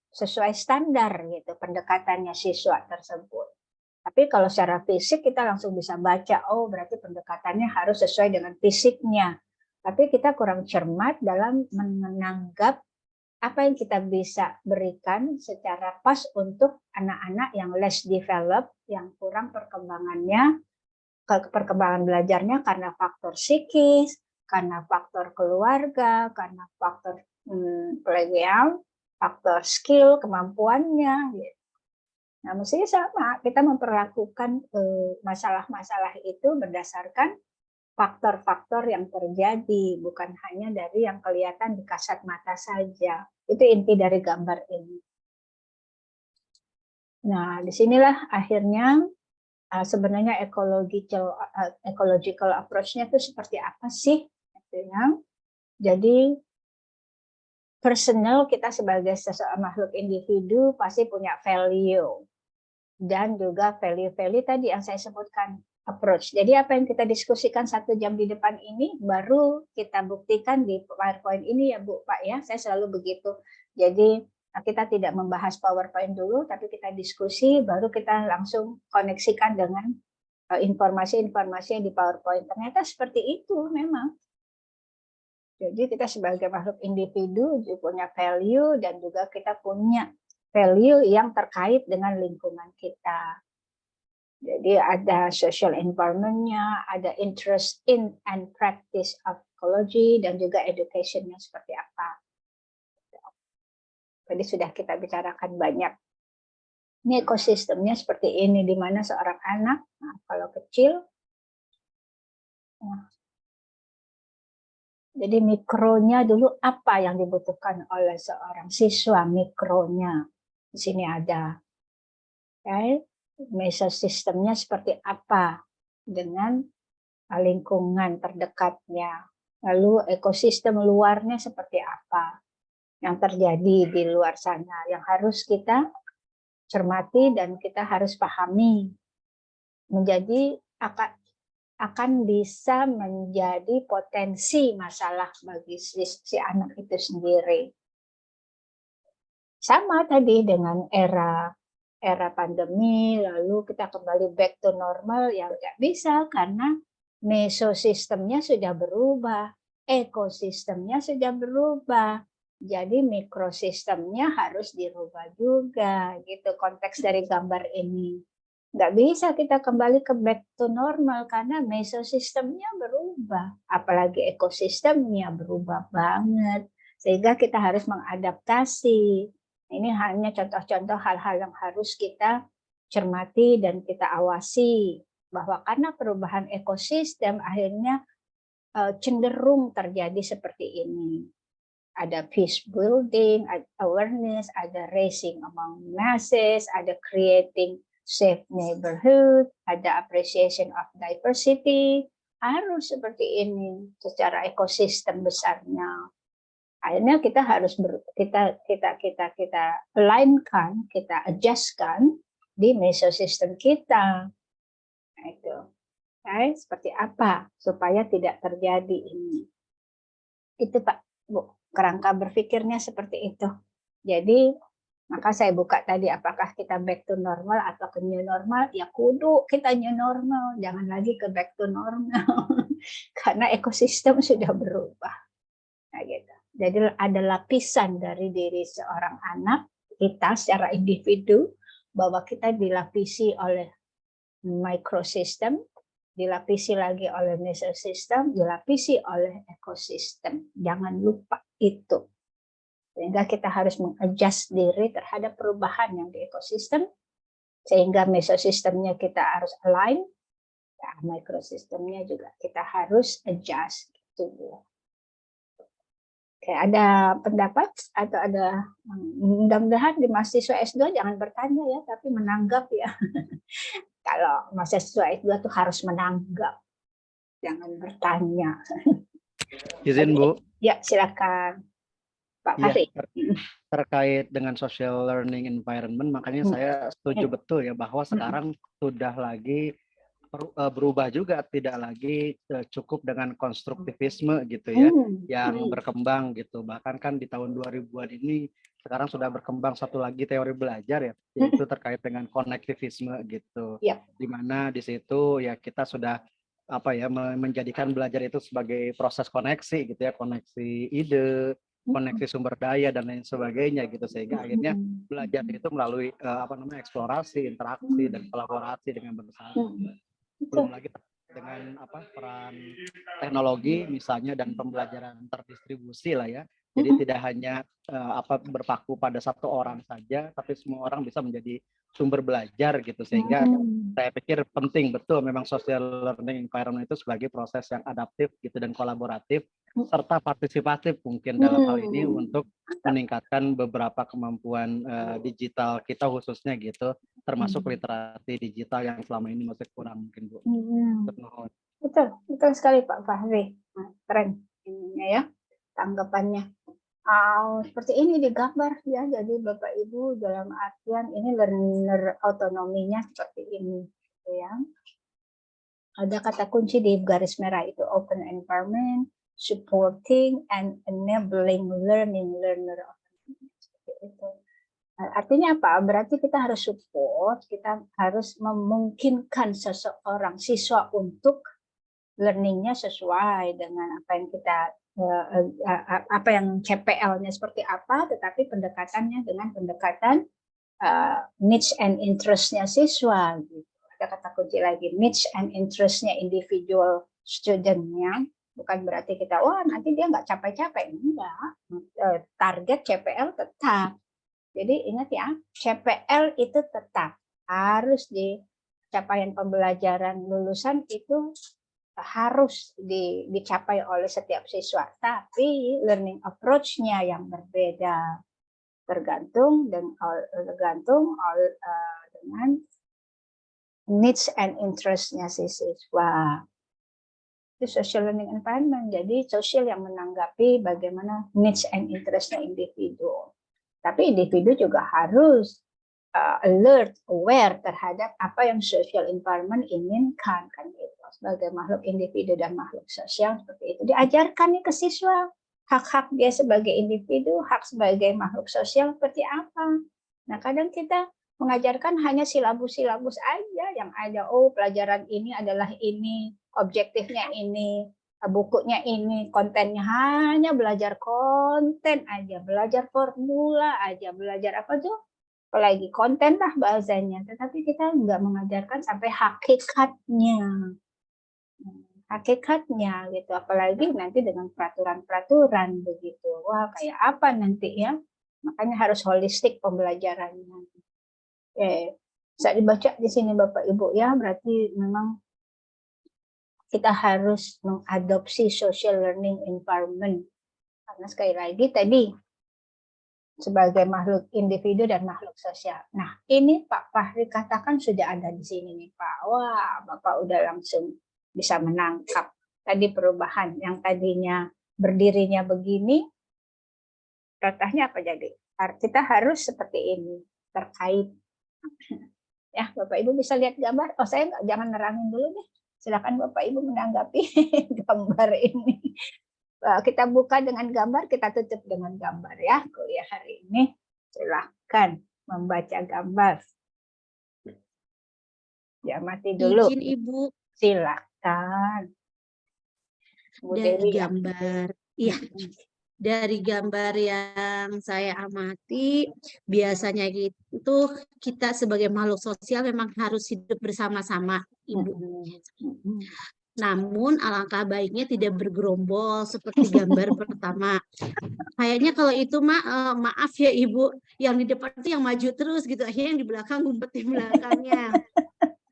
sesuai standar gitu pendekatannya siswa tersebut. Tapi kalau secara fisik kita langsung bisa baca, oh berarti pendekatannya harus sesuai dengan fisiknya. Tapi kita kurang cermat dalam menanggap apa yang kita bisa berikan secara pas untuk anak-anak yang less developed, yang kurang perkembangannya, perkembangan belajarnya karena faktor psikis, karena faktor keluarga, karena faktor pelajaran, faktor skill, kemampuannya. Nah, mestinya sama, kita memperlakukan masalah-masalah itu berdasarkan faktor-faktor yang terjadi, bukan hanya dari yang kelihatan di kasat mata saja. Itu inti dari gambar ini. Nah, disinilah akhirnya sebenarnya ecological approach-nya itu seperti apa sih? Jadi, personal kita sebagai seseorang makhluk individu pasti punya value. Dan juga value-value tadi yang saya sebutkan. Approach. Jadi apa yang kita diskusikan 1 jam di depan ini baru kita buktikan di PowerPoint ini ya Bu, Pak ya. Saya selalu begitu. Jadi kita tidak membahas PowerPoint dulu, tapi kita diskusi, baru kita langsung koneksikan dengan informasi-informasi yang di PowerPoint. Ternyata seperti itu memang. Jadi kita sebagai makhluk individu juga punya value dan juga kita punya value yang terkait dengan lingkungan kita. Jadi ada social environment-nya, ada interest in and practice of ecology, dan juga education-nya seperti apa. Tadi sudah kita bicarakan banyak. Ini ekosistemnya seperti ini, di mana seorang anak, nah, kalau kecil, nah, jadi mikronya dulu apa yang dibutuhkan oleh seorang siswa, mikronya. Di sini ada. Okay. Mesosistemnya seperti apa dengan lingkungan terdekatnya. Lalu ekosistem luarnya seperti apa yang terjadi di luar sana, yang harus kita cermati dan kita harus pahami. Menjadi akan bisa menjadi potensi masalah bagi si anak itu sendiri. Sama tadi dengan era pandemi, lalu kita kembali back to normal, ya nggak bisa karena mesosistemnya sudah berubah, ekosistemnya sudah berubah, jadi mikrosistemnya harus dirubah juga, gitu konteks dari gambar ini. Nggak bisa kita kembali ke back to normal karena mesosistemnya berubah, apalagi ekosistemnya berubah banget, sehingga kita harus mengadaptasi. Ini hanya contoh-contoh hal-hal yang harus kita cermati dan kita awasi, bahwa karena perubahan ekosistem akhirnya cenderung terjadi seperti ini. Ada peace building, ada awareness, ada raising among masses, ada creating safe neighborhood, ada appreciation of diversity, harus seperti ini secara ekosistem besarnya. Akhirnya kita harus kita alignkan, kita adjustkan di mesosistem kita. Nah, itu. Seperti apa supaya tidak terjadi ini. Itu Pak, Bu, kerangka berpikirnya seperti itu. Jadi maka saya buka tadi, apakah kita back to normal atau ke new normal? Ya kudu kita new normal, jangan lagi ke back to normal. Karena ekosistem sudah berubah. Nah, gitu. Jadi ada lapisan dari diri seorang anak, kita secara individu, bahwa kita dilapisi oleh mikrosistem, dilapisi lagi oleh mesosistem, dilapisi oleh ekosistem. Jangan lupa itu. Sehingga kita harus mengadjust diri terhadap perubahan yang di ekosistem, sehingga mesosistemnya kita harus align, ya, mikrosistemnya juga kita harus adjust. Gitu. Oke, ada pendapat atau ada, mudah-mudahan di mahasiswa S2 jangan bertanya ya, tapi menanggap ya. Kalau mahasiswa S2 tuh harus menanggap, jangan bertanya. Izin Bu. Ya, silakan Pak Ya, Fahri. terkait dengan social learning environment, makanya saya setuju betul ya bahwa sekarang sudah lagi berubah juga, tidak lagi cukup dengan konstruktivisme gitu ya, yang berkembang gitu. Bahkan kan di tahun 2000-an ini sekarang sudah berkembang satu lagi teori belajar ya, yaitu terkait dengan konektivisme gitu. Di mana di situ ya kita sudah menjadikan belajar itu sebagai proses koneksi gitu ya, koneksi ide, koneksi sumber daya dan lain sebagainya gitu, sehingga akhirnya belajar itu melalui eksplorasi, interaksi dan kolaborasi dengan bersama. Belum lagi dengan peran teknologi misalnya dan pembelajaran terdistribusi lah ya. Jadi tidak hanya berpaku pada satu orang saja, tapi semua orang bisa menjadi sumber belajar gitu, sehingga saya pikir penting betul memang social learning environment itu sebagai proses yang adaptif gitu dan kolaboratif serta partisipatif mungkin dalam hal ini untuk meningkatkan beberapa kemampuan digital kita khususnya gitu, termasuk literasi digital yang selama ini masih kurang mungkin Bu. Betul sekali Pak Fahri. Keren ininya ya, tanggapannya. Seperti ini digambar ya, jadi Bapak Ibu dalam artian ini learner autonominya seperti ini ya. Ada kata kunci di garis merah itu, open environment, supporting and enabling learning learner autonomy. Seperti itu. Artinya apa? Berarti kita harus support, kita harus memungkinkan seseorang siswa untuk learningnya sesuai dengan apa yang kita apa yang CPL-nya seperti apa, tetapi pendekatannya dengan pendekatan needs and interest-nya siswa. Gitu. Ada kata kunci lagi, needs and interest-nya individual student-nya. Bukan berarti kita, wah nanti dia nggak capek-capek. Enggak, target CPL tetap. Jadi ingat ya, CPL itu tetap harus di capaian pembelajaran lulusan itu harus dicapai oleh setiap siswa, tapi learning approach-nya yang berbeda tergantung dengan needs and interest-nya si siswa. Itu social learning environment, jadi sosial yang menanggapi bagaimana needs and interest-nya individu. Tapi individu juga harus alert, aware terhadap apa yang social environment inginkan, kan gitu. Sebagai makhluk individu dan makhluk sosial seperti itu diajarkan nih ke siswa, hak-hak dia sebagai individu, hak sebagai makhluk sosial seperti apa. Nah kadang kita mengajarkan hanya silabus-silabus aja yang ada, oh pelajaran ini adalah ini, objektifnya ini, bukunya ini, kontennya hanya belajar konten aja, belajar formula aja, belajar apa tuh? Apalagi konten lah bahasanya, tetapi kita nggak mengajarkan sampai hakikatnya gitu, apalagi nanti dengan peraturan-peraturan begitu. Wah kayak apa nanti ya, makanya harus holistik pembelajarannya. Bisa dibaca di sini Bapak Ibu ya, berarti memang kita harus mengadopsi social learning environment, karena sekali lagi tadi sebagai makhluk individu dan makhluk sosial. Nah, ini Pak Fahri katakan sudah ada di sini nih Pak. Wah, Bapak udah langsung bisa menangkap tadi perubahan yang tadinya berdirinya begini, contohnya apa jadi? Kita harus seperti ini, terkait. Ya, Bapak Ibu bisa lihat gambar. Oh, saya jangan nerangin dulu deh. Silakan Bapak Ibu menanggapi gambar ini. Kita buka dengan gambar, kita tutup dengan gambar ya kuliah hari ini. Silahkan membaca gambar. Ya, mati dulu. Izin Ibu. Silakan. Bu Dari Dewi, gambar, iya. Dari gambar yang saya amati, biasanya gitu kita sebagai makhluk sosial memang harus hidup bersama-sama, Ibu. Namun alangkah baiknya tidak bergerombol seperti gambar pertama. Kayaknya kalau itu maaf ya Ibu, yang di depan itu yang maju terus gitu, akhirnya yang di belakang ngumpet di belakangnya.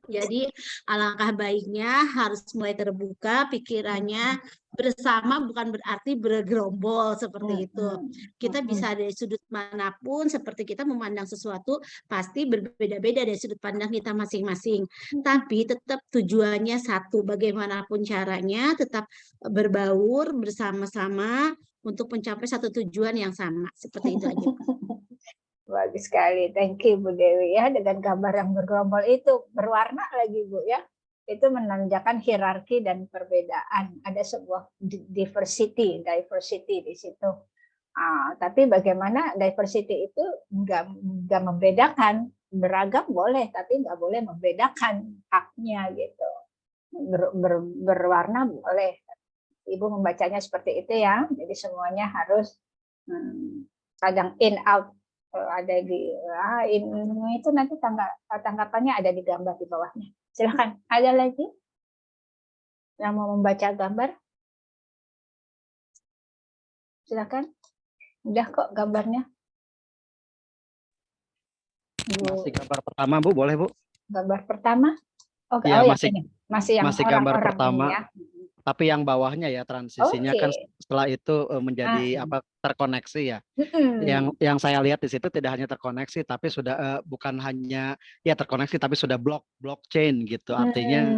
Jadi alangkah baiknya harus mulai terbuka pikirannya bersama, bukan berarti bergerombol seperti itu. Kita bisa dari sudut manapun, seperti kita memandang sesuatu pasti berbeda-beda dari sudut pandang kita masing-masing. Tapi tetap tujuannya satu, bagaimanapun caranya tetap berbaur bersama-sama untuk mencapai satu tujuan yang sama. Seperti itu aja. Bagus sekali, thank you Bu Dewi ya. Dengan gambar yang bergerombol itu berwarna lagi Bu ya, itu menandakan hierarki dan perbedaan. Ada sebuah diversity di situ. Tapi bagaimana diversity itu nggak membedakan, beragam boleh, tapi nggak boleh membedakan haknya gitu. Berwarna boleh. Ibu membacanya seperti itu ya. Jadi semuanya harus kadang in out. Ada di itu nanti tanggapannya ada di gambar di bawahnya. Silahkan. Ada lagi yang mau membaca gambar? Silahkan. Udah kok gambarnya. Masih gambar pertama Bu, boleh Bu? Gambar pertama? Oh, ya, masih yang gambar pertama. ya. Tapi yang bawahnya ya transisinya kan setelah itu menjadi terkoneksi ya. Yang saya lihat di situ tidak hanya terkoneksi tapi sudah bukan hanya ya terkoneksi tapi sudah blockchain gitu. Artinya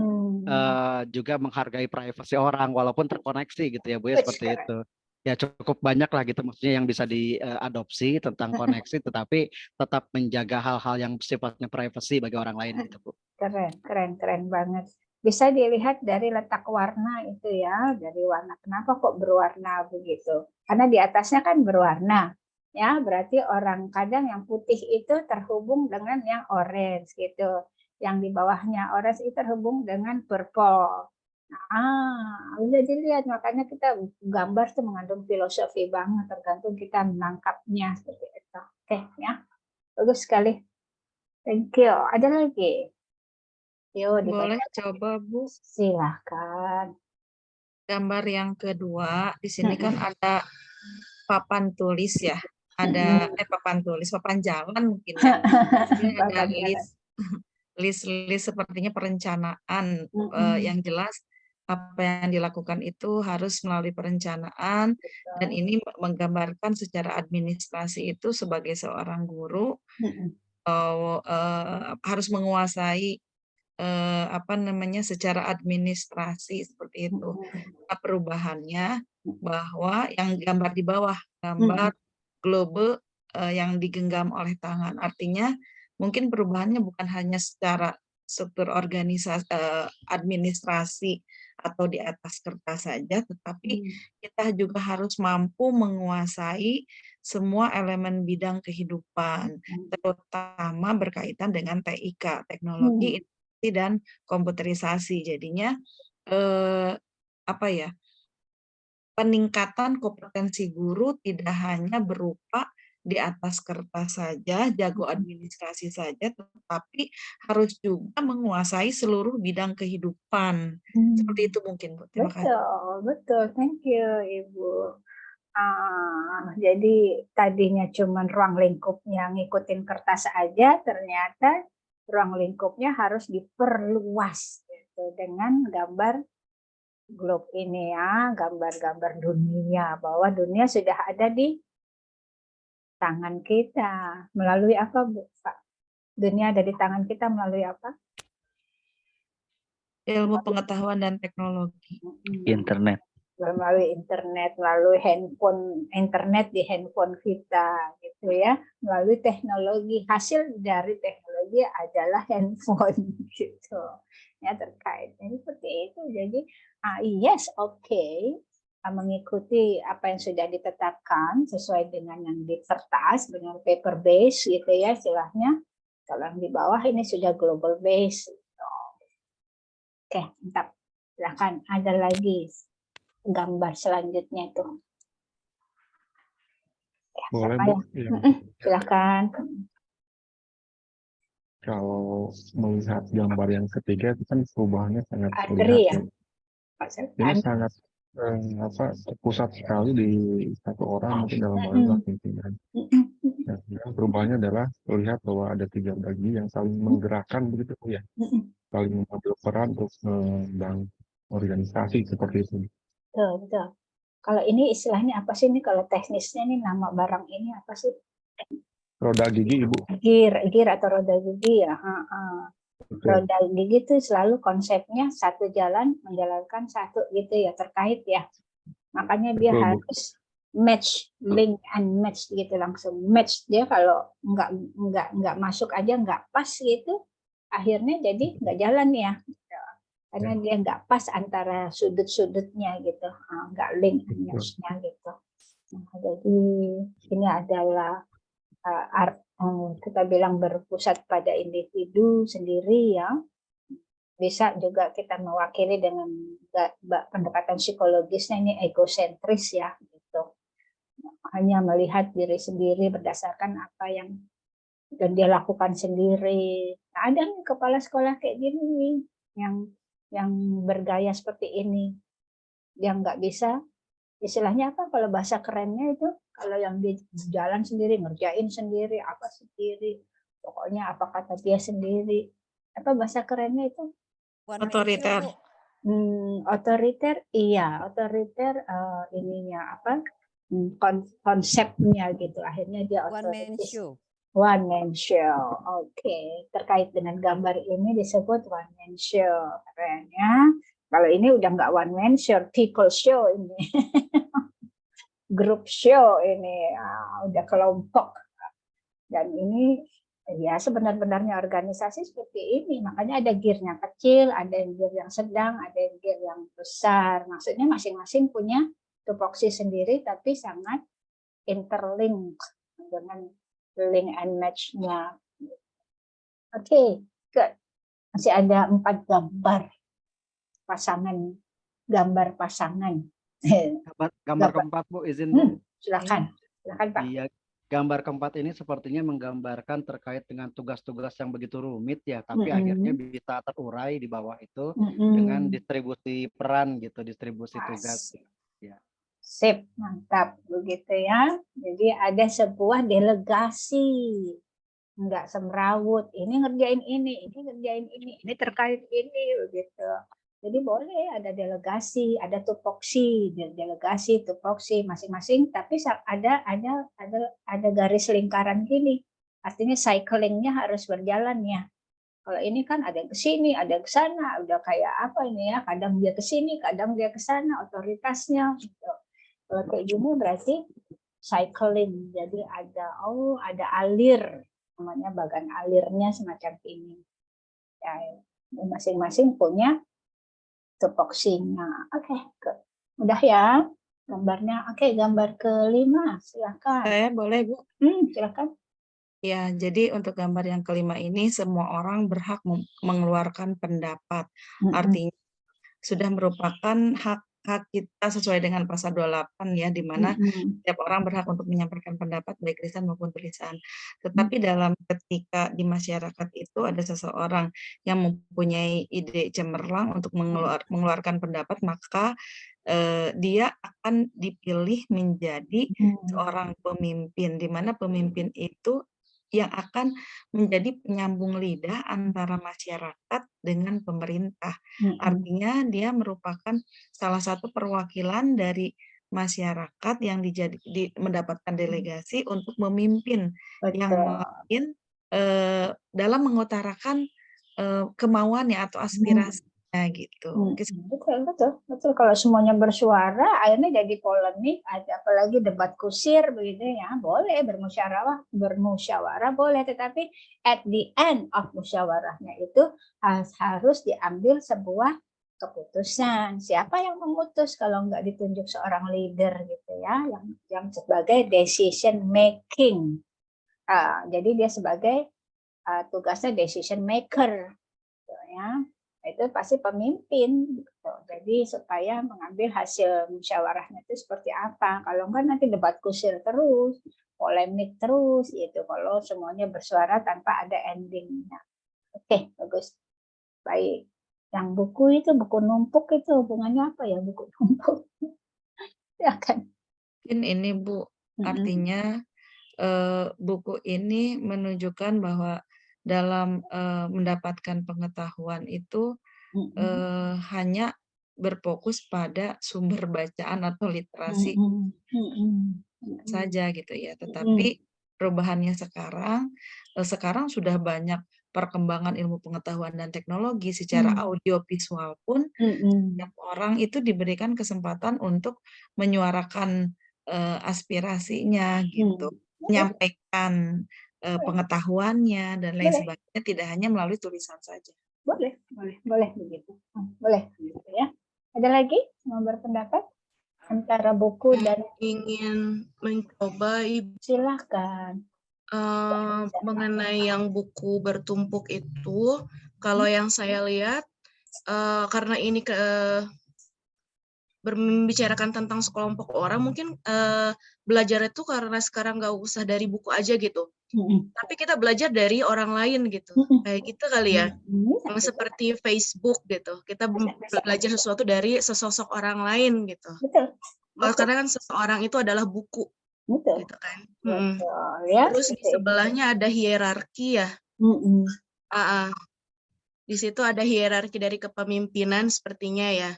juga menghargai privasi orang walaupun terkoneksi gitu ya Bu ya, seperti itu. Ya cukup banyak lah gitu maksudnya yang bisa diadopsi tentang koneksi tetapi tetap menjaga hal-hal yang sifatnya privasi bagi orang lain gitu Bu. Keren banget. Bisa dilihat dari letak warna itu ya, dari warna. Kenapa kok berwarna begitu? Karena di atasnya kan berwarna. Ya, berarti orang kadang yang putih itu terhubung dengan yang orange gitu. Yang di bawahnya orange itu terhubung dengan purple. Udah dilihat, makanya kita gambar tuh mengandung filosofi banget, tergantung kita menangkapnya seperti itu. Oke, ya. Bagus sekali. Thank you. Ada lagi? Boleh coba Bu. Silahkan. Gambar yang kedua, di sini kan ada papan tulis ya. Ada papan jalan mungkin ya. Ada list sepertinya perencanaan. Yang jelas apa yang dilakukan itu harus melalui perencanaan. Dan ini menggambarkan secara administrasi itu sebagai seorang guru harus menguasai secara administrasi seperti itu. Perubahannya bahwa yang gambar di bawah, gambar globe yang digenggam oleh tangan. Artinya mungkin perubahannya bukan hanya secara struktur organisasi administrasi atau di atas kertas saja, tetapi kita juga harus mampu menguasai semua elemen bidang kehidupan, terutama berkaitan dengan TIK, teknologi dan komputerisasi. Jadinya peningkatan kompetensi guru tidak hanya berupa di atas kertas saja, jago administrasi saja, tetapi harus juga menguasai seluruh bidang kehidupan. Seperti itu mungkin Bu. Terima kasih. Betul. Thank you Ibu. Jadi tadinya cuma ruang lingkupnya ngikutin kertas aja, ternyata ruang lingkupnya harus diperluas gitu, dengan gambar globe ini ya, gambar-gambar dunia, bahwa dunia sudah ada di tangan kita. Melalui apa, Bu? Pak? Dunia ada di tangan kita melalui apa? Ilmu pengetahuan dan teknologi. Internet. Melalui internet, melalui handphone, internet di handphone kita, gitu ya. Melalui teknologi, hasil dari teknologi adalah handphone, gitu. Ya, terkait. Jadi seperti itu. Jadi, yes, oke. Mengikuti apa yang sudah ditetapkan sesuai dengan yang di kertas, dengan paper base, gitu ya, istilahnya. Kalau yang di bawah ini sudah global base. Gitu. Oke, mantap. Silahkan, ada lagi gambar selanjutnya tuh. Ya, Boleh, siapa Bu? ya? Silakan. Kalau melihat gambar yang ketiga itu kan perubahannya sangat Adri terlihat ya, ya. Pak Ini Serkan. sangat terpusat sekali di satu orang mungkin dalam adalah pimpinan. Nah, dan perubahannya adalah melihat bahwa ada 3 bagi yang saling menggerakkan begitu ya, saling mengambil peran untuk membangun organisasi seperti itu. Betul, betul. Kalau ini istilahnya apa sih ini? Kalau teknisnya ini nama barang ini apa sih? Roda gigi, Ibu. Gir atau roda gigi ya. Roda gigi itu selalu konsepnya satu jalan menjalankan satu gitu ya, terkait ya. Makanya dia Betul, Bu. harus match, link and match gitu, langsung match. Dia kalau nggak masuk aja nggak pas gitu, akhirnya jadi nggak jalan ya. Karena dia nggak pas antara sudut-sudutnya gitu, nggak link and match-nya gitu. Nah, jadi ini adalah kita bilang berpusat pada individu sendiri ya. Bisa juga kita mewakili dengan pendekatan psikologisnya, ini egosentris ya gitu. Hanya melihat diri sendiri berdasarkan apa yang dan dia lakukan sendiri. Nah, ada nih kepala sekolah kayak gini nih yang bergaya seperti ini. Yang nggak bisa, istilahnya apa kalau bahasa kerennya itu, kalau yang di jalan sendiri, ngerjain sendiri, apa sendiri, pokoknya apa kata dia sendiri. Apa bahasa kerennya itu? Otoriter. Otoriter, iya, otoriter ininya apa? Konsepnya gitu. Akhirnya dia otoritas. One man show. Oke. Terkait dengan gambar ini disebut one man show. Keren ya. Kalau ini udah nggak one man show, people show ini. Group show ini. Udah kelompok. Dan ini ya sebenar-benarnya organisasi seperti ini. Makanya ada gearnya kecil, ada yang gear yang sedang, ada yang gear yang besar. Maksudnya masing-masing punya tupoksi sendiri tapi sangat interlink dengan link and match-nya. Oke, masih ada 4 gambar pasangan. Gambar pasangan. Gambar keempat, Bu, izin Bu. Silakan Pak. Iya, gambar keempat ini sepertinya menggambarkan terkait dengan tugas-tugas yang begitu rumit ya, tapi akhirnya bisa terurai di bawah itu dengan distribusi peran gitu, distribusi tugas. Ya. Sip, mantap begitu ya. Jadi ada sebuah delegasi, enggak semrawut. Ini ngerjain ini ngerjain ini terkait ini begitu. Jadi boleh ada delegasi, ada tupoksi, delegasi, tupoksi masing-masing. Tapi ada garis lingkaran gini. Artinya cyclingnya harus berjalan ya. Kalau ini kan ada yang ke sini, ada yang ke sana, udah kayak apa ini ya? Kadang dia ke sini, kadang dia ke sana, otoritasnya. Gitu. Kalau kayak gini berarti cycling, jadi ada alir, namanya bagan alirnya semacam ini. Ya, masing-masing punya tupoksinya. Oke, udah ya gambarnya. Oke, gambar kelima, silakan. Saya boleh, Bu? Silakan. Ya, jadi untuk gambar yang kelima ini semua orang berhak mengeluarkan pendapat. Artinya sudah merupakan hak kita sesuai dengan pasal 28 ya, di mana setiap orang berhak untuk menyampaikan pendapat baik lisan maupun tulisan. Tetapi dalam ketika di masyarakat itu ada seseorang yang mempunyai ide cemerlang untuk mengeluarkan pendapat, maka dia akan dipilih menjadi seorang pemimpin, di mana pemimpin itu yang akan menjadi penyambung lidah antara masyarakat dengan pemerintah. Artinya dia merupakan salah satu perwakilan dari masyarakat yang mendapatkan delegasi untuk memimpin yang Betul. lain dalam mengutarakan kemauannya atau aspirasinya gitu. Betul. Kalau semuanya bersuara, akhirnya jadi polemik, apalagi debat kusir begitu ya. Boleh bermusyawarah boleh, tetapi at the end of musyawarahnya itu harus diambil sebuah keputusan. Siapa yang memutus kalau nggak ditunjuk seorang leader gitu ya, yang sebagai decision making. Jadi dia sebagai tugasnya decision maker, gitu ya. Itu pasti pemimpin, gitu. Jadi supaya mengambil hasil musyawarahnya itu seperti apa. Kalau enggak nanti debat kusir terus, polemik terus, gitu. Kalau semuanya bersuara tanpa ada endingnya. Oke, bagus. Baik. Yang buku itu, buku numpuk itu hubungannya apa ya, buku numpuk? Ya kan? Mungkin ini Bu, artinya buku ini menunjukkan bahwa dalam mendapatkan pengetahuan itu hanya berfokus pada sumber bacaan atau literasi saja gitu ya. Tetapi perubahannya sekarang sudah banyak perkembangan ilmu pengetahuan dan teknologi secara audiovisual pun setiap orang itu diberikan kesempatan untuk menyuarakan aspirasinya gitu, menyampaikan pengetahuannya dan lain sebagainya, tidak hanya melalui tulisan saja. Boleh begitu. Boleh gitu ya. Ada lagi mau berpendapat antara buku dan ingin mencoba Ibu, silahkan. mengenai yang buku bertumpuk itu, kalau yang saya lihat karena ini membicarakan tentang sekelompok orang, mungkin belajar itu karena sekarang nggak usah dari buku aja gitu, tapi kita belajar dari orang lain gitu, kayak gitu kali ya, yang seperti Facebook gitu, kita belajar sesuatu dari sesosok orang lain gitu. Karena kan seseorang itu adalah buku, gitu kan. Terus di sebelahnya ada hierarki ya. Di situ ada hierarki dari kepemimpinan sepertinya ya.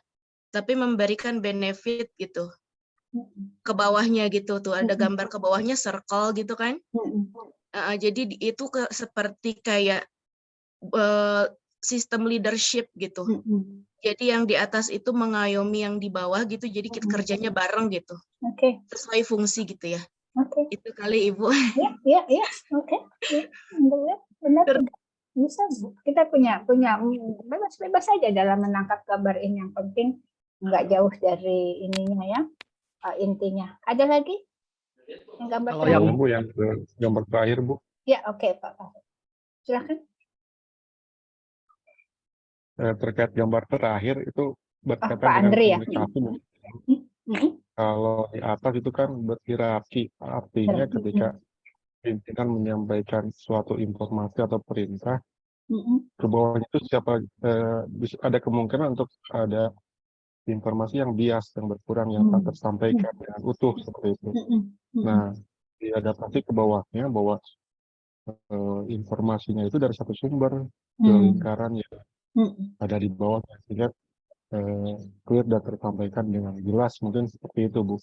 Tapi memberikan benefit gitu ke bawahnya gitu, tuh ada gambar ke bawahnya circle gitu kan. Jadi itu seperti kayak sistem leadership gitu. Jadi yang di atas itu mengayomi yang di bawah gitu, jadi kita kerjanya bareng gitu. Sesuai fungsi gitu ya. Itu kali Ibu. Ya. Oke. Benar. Bisa, Bu. Kita punya bebas saja dalam menangkap gambar ini, yang penting nggak jauh dari ininya ya, intinya. Ada lagi yang gambar terakhir? Yang Bu, yang gambar terakhir Bu. Ya, oke Pak. Silakan. Terkait gambar terakhir itu berkaitan Pak dengan Andri, komunikasi. Kalau di atas itu kan berhierarki, artinya ketika pimpinan menyampaikan suatu informasi atau perintah, ke bawahnya itu ada kemungkinan untuk ada informasi yang bias, yang berkurang, yang tak tersampaikan dengan utuh seperti itu. Nah, diadaptasi ke bawahnya bahwa informasinya itu dari satu sumber ke lingkaran yang ada di bawahnya, sehingga clear dan tersampaikan dengan jelas, mungkin seperti itu Bu.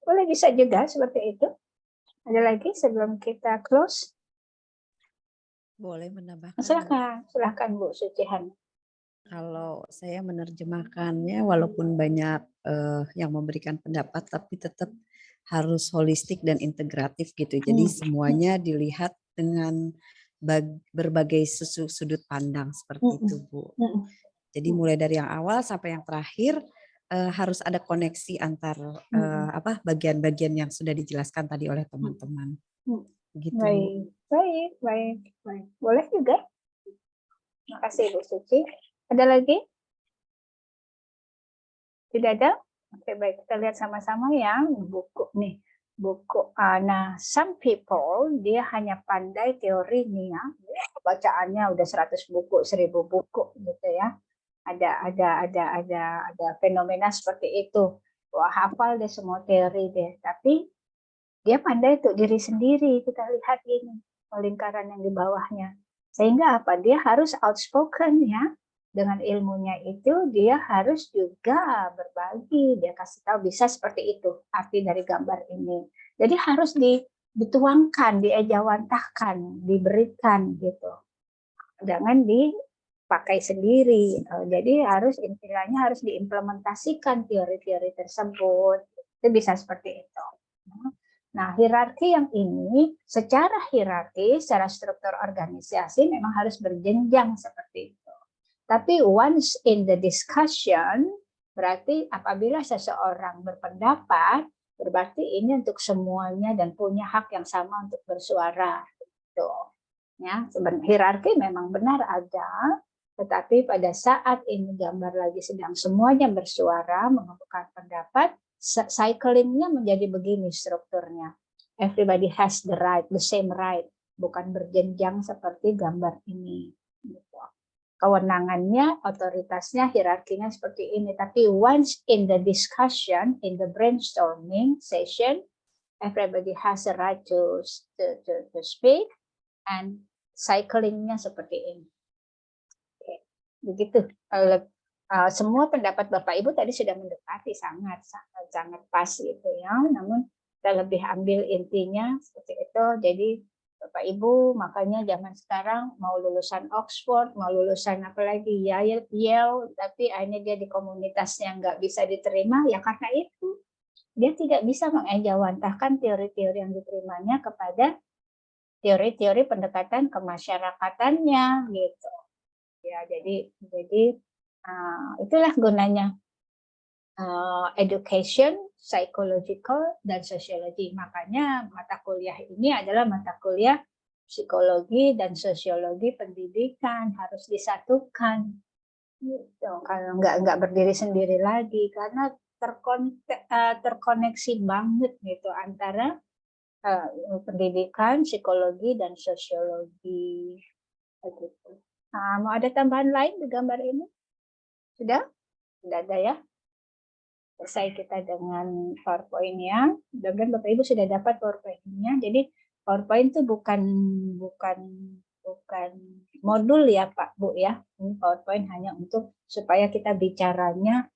Boleh bisa juga seperti itu. Ada lagi sebelum kita close? Boleh menambahkan? Silakan Bu Sucihan. Kalau saya menerjemahkannya, walaupun banyak yang memberikan pendapat, tapi tetap harus holistik dan integratif gitu. Jadi semuanya dilihat dengan berbagai sudut pandang seperti itu, Bu. Jadi mulai dari yang awal sampai yang terakhir harus ada koneksi antar bagian-bagian yang sudah dijelaskan tadi oleh teman-teman. Gitu. Baik. Boleh juga. Terima kasih Bu Suci. Ada lagi? Tidak ada? Oke, baik. Kita lihat sama-sama ya buku nih. Buku. Nah, some people dia hanya pandai teorinya, bacaannya udah 100 buku, 1000 buku gitu ya. Ada fenomena seperti itu. Wah, hafal deh semua teori deh. Tapi dia pandai untuk diri sendiri. Kita lihat ini lingkaran yang di bawahnya. Sehingga apa? Dia harus outspoken ya. dengan ilmunya itu dia harus juga berbagi, dia kasih tahu bisa seperti itu arti dari gambar ini. Jadi harus dituangkan, diejawantahkan, diberikan gitu. Jangan dipakai sendiri. Jadi istilahnya harus diimplementasikan teori-teori tersebut. Itu bisa seperti itu. Nah, hierarki yang ini secara hierarki, secara struktur organisasi memang harus berjenjang seperti itu. Tapi once in the discussion, berarti apabila seseorang berpendapat, berarti ini untuk semuanya dan punya hak yang sama untuk bersuara. Gitu. Ya, sebenarnya hierarki memang benar ada, tetapi pada saat ini gambar lagi sedang semuanya bersuara, mengemukakan pendapat, cyclingnya menjadi begini strukturnya. Everybody has the right, the same right, bukan berjenjang seperti gambar ini. Gitu. Kewenangannya, otoritasnya, hierarkinya seperti ini. Tapi once in the discussion, in the brainstorming session, everybody has a right to speak, and cyclingnya seperti ini. Oke. Begitu. Semua pendapat Bapak Ibu tadi sudah mendekati sangat pas gitu ya. Namun kita lebih ambil intinya seperti itu. Jadi Bapak Ibu, makanya zaman sekarang mau lulusan Oxford, mau lulusan apa lagi, Yale, tapi akhirnya dia di komunitasnya nggak bisa diterima, ya karena itu. Dia tidak bisa mengejawantahkan teori-teori yang diterimanya kepada teori-teori pendekatan kemasyarakatannya, gitu. Ya, jadi itulah gunanya education, psychological, dan sosiologi. Makanya mata kuliah ini adalah mata kuliah psikologi dan sosiologi pendidikan, harus disatukan. Gitu. Kalau nggak berdiri sendiri lagi, karena terkoneksi banget gitu antara pendidikan, psikologi, dan sosiologi. Begitu. Mau ada tambahan lain di gambar ini? Sudah? Sudah ada ya? Selesai kita dengan PowerPoint-nya. Mudah-mudahan Bapak Ibu sudah dapat PowerPoint-nya. Jadi PowerPoint itu bukan modul ya Pak Bu ya. Ini PowerPoint hanya untuk supaya kita bicaranya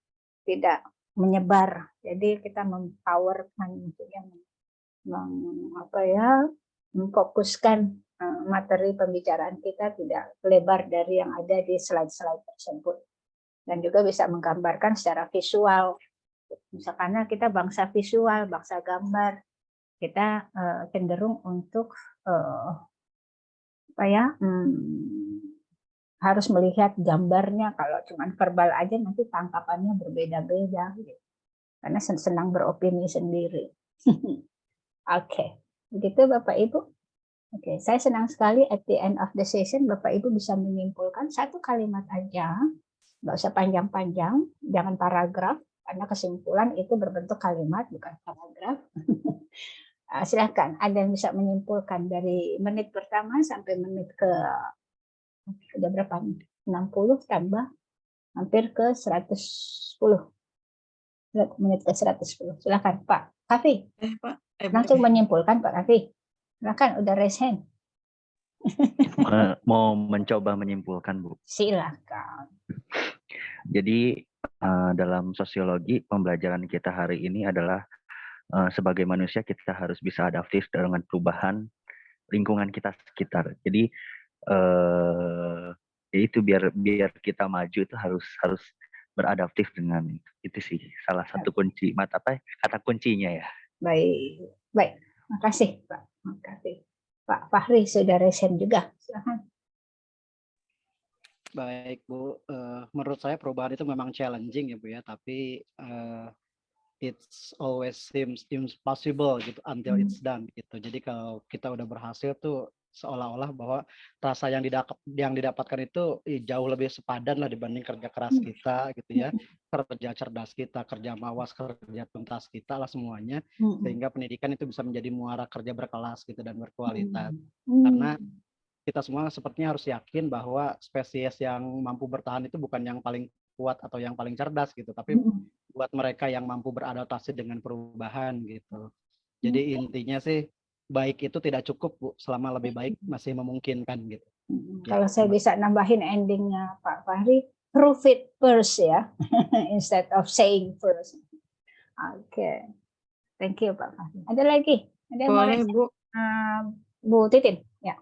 tidak menyebar. Jadi kita mempowerkan, memfokuskan materi pembicaraan kita tidak lebar dari yang ada di slide-slide tersebut. Dan juga bisa menggambarkan secara visual. Misalkan kita bangsa visual, bangsa gambar, kita cenderung untuk harus melihat gambarnya. Kalau cuma verbal aja nanti tangkapannya berbeda-beda, gitu. Karena senang beropini sendiri. Oke, begitu Bapak Ibu. Oke, saya senang sekali at the end of the session Bapak Ibu bisa menyimpulkan satu kalimat aja, nggak usah panjang-panjang, jangan paragraf. Karena kesimpulan itu berbentuk kalimat, bukan paragraf. Silakan, ada yang bisa menyimpulkan dari menit pertama sampai menit ke sudah berapa? 60 tambah hampir ke 110. Menit ke 110. Silakan Pak Kafi. Langsung menyimpulkan Pak Kafi. Silakan, udah raise hand. Mau mencoba menyimpulkan, Bu. Silakan. Jadi dalam sosiologi pembelajaran kita hari ini adalah sebagai manusia kita harus bisa adaptif dengan perubahan lingkungan kita sekitar. Jadi itu biar kita maju itu harus beradaptif dengan itu sih salah satu kunci kata kuncinya ya. Baik. Makasih Pak. Makasih. Pak Fahri sudah resen juga. Silakan. Baik Bu, menurut saya perubahan itu memang challenging ya Bu ya, tapi it's always seems impossible gitu until it's done gitu. Jadi kalau kita udah berhasil tuh seolah-olah bahwa rasa yang didapatkan itu jauh lebih sepadan lah dibanding kerja keras kita gitu ya, kerja cerdas kita, kerja mawas, kerja tuntas kita lah semuanya, sehingga pendidikan itu bisa menjadi muara kerja berkelas gitu dan berkualitas. Karena kita semua sepertinya harus yakin bahwa spesies yang mampu bertahan itu bukan yang paling kuat atau yang paling cerdas gitu, tapi buat mereka yang mampu beradaptasi dengan perubahan gitu. Jadi intinya sih baik itu tidak cukup Bu, selama lebih baik masih memungkinkan gitu. Kalau saya bisa nambahin endingnya Pak Fahri, prove it first ya, instead of saying first. Oke, thank you Pak Fahmi. Ada lagi? Ada yang mau Boleh, raise? Bu. Bu Titin, ya.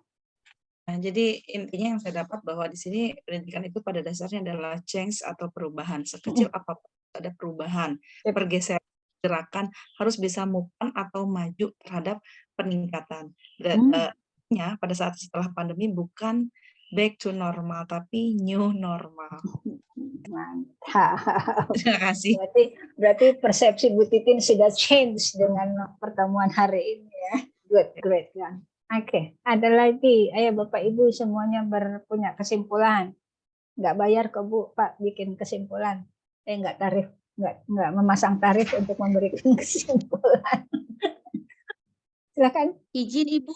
Nah, jadi intinya yang saya dapat bahwa di sini pendidikan itu pada dasarnya adalah change atau perubahan. Sekecil apapun ada perubahan, pergeseran gerakan harus bisa move on atau maju terhadap peningkatan. Artinya pada saat setelah pandemi bukan back to normal tapi new normal. Mantap. Terima kasih. Berarti persepsi Bu Titin sudah change dengan pertemuan hari ini ya. Good, great ya. Oke, ada lagi. Ayo Bapak Ibu semuanya punya kesimpulan. Nggak bayar ke Bu, Pak, bikin kesimpulan. Nggak tarif, nggak memasang tarif untuk memberikan kesimpulan. Silakan. Izin Ibu.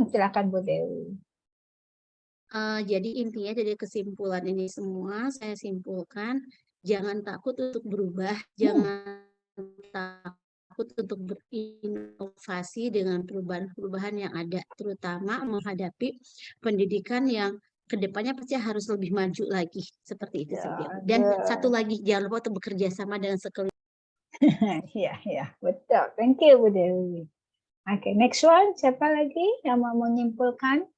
Silakan Bu Dewi. Jadi intinya dari kesimpulan ini semua saya simpulkan, jangan takut untuk berubah, jangan takut untuk berinovasi dengan perubahan-perubahan yang ada, terutama menghadapi pendidikan yang kedepannya pasti harus lebih maju lagi, seperti itu saja. Dan satu lagi, jangan lupa untuk bekerja sama dengan sekeliling. Iya, betul. Thank you Bu Dewi. Oke, next one. Siapa lagi yang mau menyimpulkan?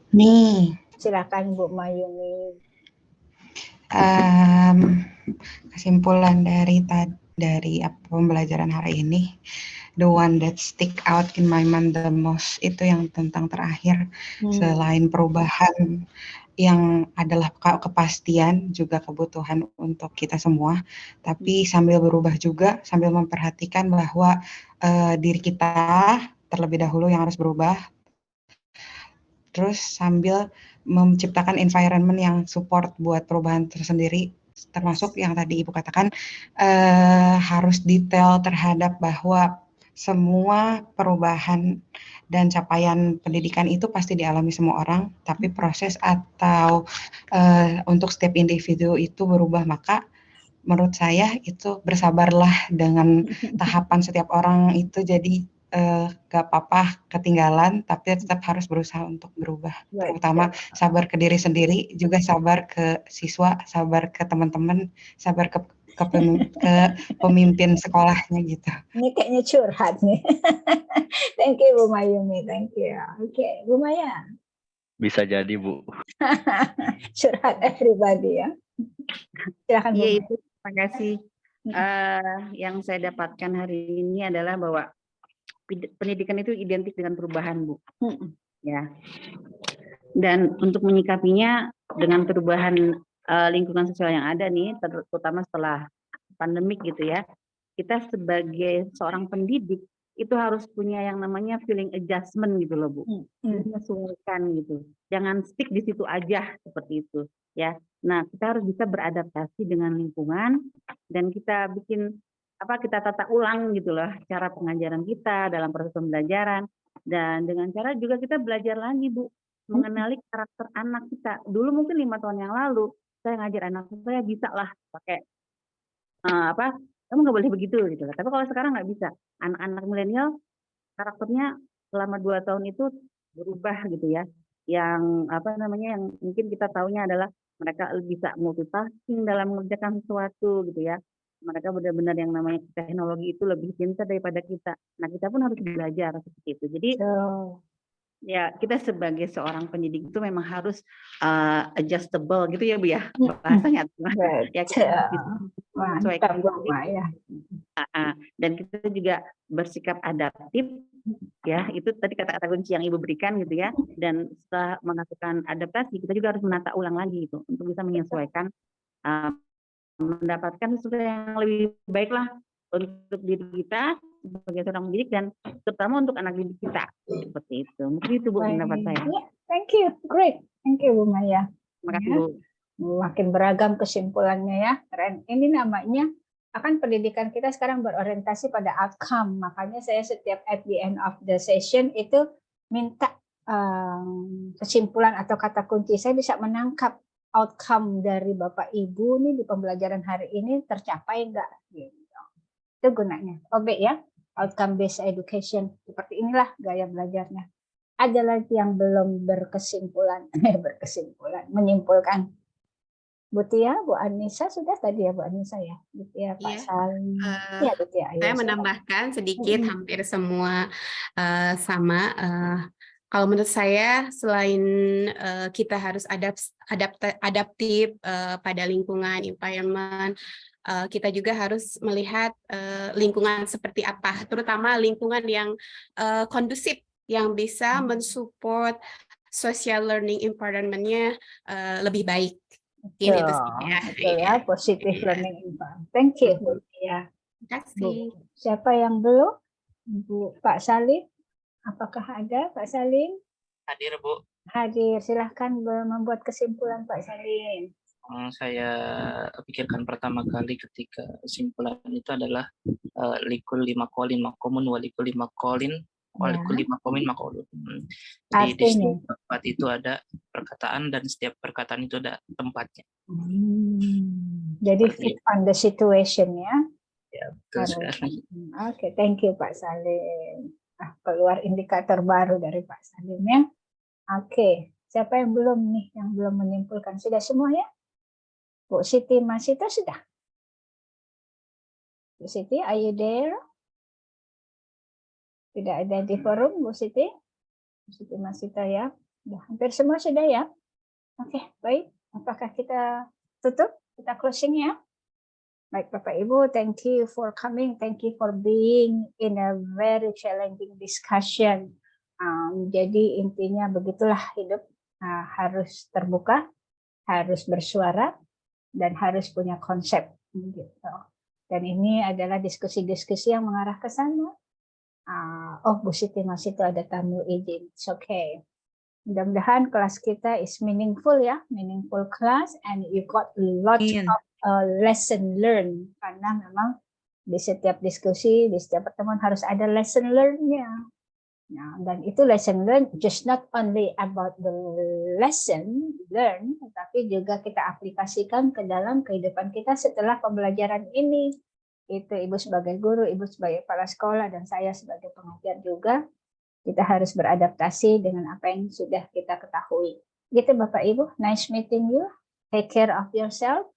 Nih, Silakan Bu Mayumi. kesimpulan dari pembelajaran hari ini, the one that stick out in my mind the most itu yang tentang terakhir, selain perubahan yang adalah kepastian juga kebutuhan untuk kita semua, tapi sambil berubah juga sambil memperhatikan bahwa diri kita terlebih dahulu yang harus berubah. Terus sambil menciptakan environment yang support buat perubahan tersendiri, termasuk yang tadi Ibu katakan harus detail terhadap bahwa semua perubahan dan capaian pendidikan itu pasti dialami semua orang, tapi proses atau untuk setiap individu itu berubah. Maka menurut saya itu bersabarlah dengan tahapan setiap orang itu, jadi gak apa-apa ketinggalan, tapi tetap harus berusaha untuk berubah. Terutama sabar ke diri sendiri, juga sabar ke siswa, sabar ke teman-teman, sabar ke pemimpin sekolahnya gitu. Ini kayaknya curhat nih. Thank you Bu Mayumi, thank you. Oke, Bu Maya. Bisa jadi Bu. Curhat everybody ya. Silakan Bu. Iya Ibu, terima kasih. Yang saya dapatkan hari ini adalah bahwa pendidikan itu identik dengan perubahan, Bu. Ya. Dan untuk menyikapinya dengan perubahan lingkungan sosial yang ada nih, terutama setelah pandemik gitu ya, kita sebagai seorang pendidik itu harus punya yang namanya feeling adjustment gitu loh Bu, menyesuaikan gitu. Jangan stick di situ aja seperti itu ya. Nah kita harus bisa beradaptasi dengan lingkungan dan kita kita tata ulang gitu loh cara pengajaran kita dalam proses pembelajaran, dan dengan cara juga kita belajar lagi Bu mengenali karakter anak kita. Dulu mungkin 5 tahun yang lalu saya ngajar anak saya bisa lah pakai kamu nggak boleh begitu gitu lah. Tapi kalau sekarang nggak bisa. Anak-anak milenial karakternya selama 2 tahun itu berubah gitu ya. Yang yang mungkin kita taunya adalah mereka bisa multitasking dalam mengerjakan sesuatu gitu ya. Mereka benar-benar yang namanya teknologi itu lebih pintar daripada kita. Nah kita pun harus belajar seperti itu. Jadi ya kita sebagai seorang pendidik itu memang harus adjustable gitu ya Bu ya bahasanya. Ya kita menyesuaikan ya. Dan kita juga bersikap adaptif ya, itu tadi kata-kata kunci yang Ibu berikan gitu ya. Dan setelah melakukan adaptasi kita juga harus menata ulang lagi gitu untuk bisa menyesuaikan mendapatkan sesuatu yang lebih baik lah untuk diri kita sebagai seorang pendidik dan terutama untuk anak didik kita seperti itu. Mungkin itu Bu pendapat saya. Thank you, great, thank you Bu Maya. Terima kasih Bu. Makin beragam kesimpulannya ya, keren. Ini namanya akan pendidikan kita sekarang berorientasi pada outcome. Makanya saya setiap at the end of the session itu minta kesimpulan atau kata kunci. Saya bisa menangkap outcome dari Bapak Ibu nih di pembelajaran hari ini tercapai enggak gitu. Itu gunanya. OB ya, outcome based education. Seperti inilah gaya belajarnya. Ada lagi yang belum menyimpulkan. Bu Tia, Bu Anissa sudah tadi ya Bu Anissa ya. Bu Tia, Pak Iya, Salim. eh, Ya Bu Tia, ayo saya silakan. menambahkan sedikit, hampir semua sama. Kalau menurut saya, selain kita harus adaptif pada lingkungan, environment, kita juga harus melihat lingkungan seperti apa, terutama lingkungan yang kondusif, yang bisa mensupport social learning environment-nya lebih baik. Ini itu sih ya. Betul ya, positive Iya. learning environment. Thank you Bu Tia. Terima kasih. Bu, siapa yang belum? Bu Pak Salim, apakah ada Pak Salim? Hadir, Bu. Hadir, silahkan membuat kesimpulan Pak Salim. Saya pikirkan pertama kali ketika kesimpulan itu adalah likul lima kolin makomun walikul lima kolin walikul lima komin makolun. Jadi di setiap tempat itu ada perkataan dan setiap perkataan itu ada tempatnya. Jadi fit on the situation ya. Ya, betul sekali. Oke, thank you Pak Salim. Keluar indikator baru dari Pak Salim ya. Oke, siapa yang belum nih, yang belum menyimpulkan? Sudah semua ya? Bu Siti Masita sudah? Bu Siti, are you there? Tidak ada di forum, Bu Siti? Bu Siti Masita ya? Sudah hampir semua sudah ya? Oke, baik. Apakah kita tutup? Kita closing ya? Baik Bapak Ibu, thank you for coming. Thank you for being in a very challenging discussion. Jadi intinya begitulah hidup, harus terbuka, harus bersuara, dan harus punya konsep. Gitu. Dan ini adalah diskusi-diskusi yang mengarah ke sana. Oh, Bu Siti masih itu ada tamu izin. It's okay. Mudah-mudahan kelas kita is meaningful ya, meaningful class, and you got lots of lesson learn. Karena memang di setiap diskusi, di setiap pertemuan harus ada lesson learn-nya. Nah, dan itu lesson learn just not only about the lesson learn, tapi juga kita aplikasikan ke dalam kehidupan kita setelah pembelajaran ini. Itu Ibu sebagai guru, Ibu sebagai kepala sekolah, dan saya sebagai pengajar juga, kita harus beradaptasi dengan apa yang sudah kita ketahui. Gitu Bapak Ibu, nice meeting you. Take care of yourself.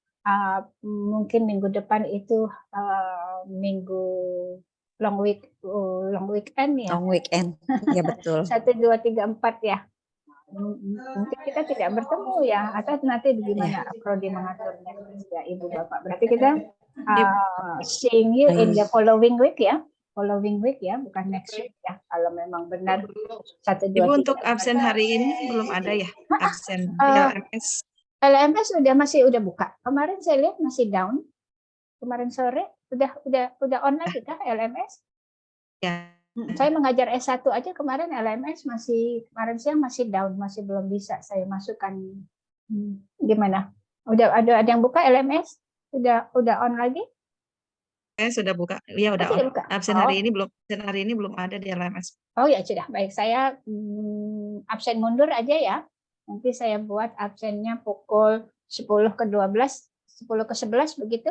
Mungkin minggu depan itu minggu long weekend ya. Long weekend, ya betul. 1, 2, 3, 4 ya. Mungkin kita tidak bertemu ya, atau nanti gimana Prodi mengaturnya ya Ibu Bapak. Berarti kita seeing you in the following week ya. Following week ya, bukan next week ya. Kalau memang benar 1, 2, 3. Ibu untuk absen hari ini belum ada ya? Absen LMS. LMS udah buka. Kemarin saya lihat masih down. Kemarin sore udah on lagi kah LMS? Ya. Saya mengajar S1 aja kemarin LMS kemarin siang masih down, masih belum bisa saya masukkan. Gimana? Udah ada yang buka LMS? Udah on lagi? Sudah buka. Ya udah on. Absen hari ini belum ada di LMS. Oh ya sudah, baik. Saya absen mundur aja ya. Nanti saya buat absennya pukul 10 ke 12, 10 ke 11 begitu.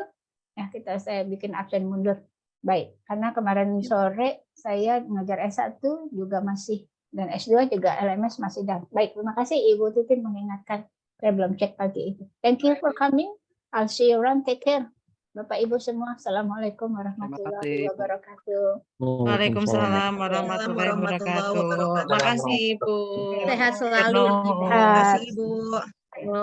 Ya, saya bikin absen mundur. Baik, karena kemarin sore saya ngajar S1 juga masih, dan S2 juga LMS masih down. Baik, terima kasih Ibu Titin mengingatkan. Saya belum cek pagi itu. Thank you for coming. I'll see you around. Take care. Bapak Ibu semua, Assalamualaikum warahmatullahi wabarakatuh. Waalaikumsalam warahmatullahi wabarakatuh. Terima kasih Ibu. Sehat selalu. Terima kasih Ibu.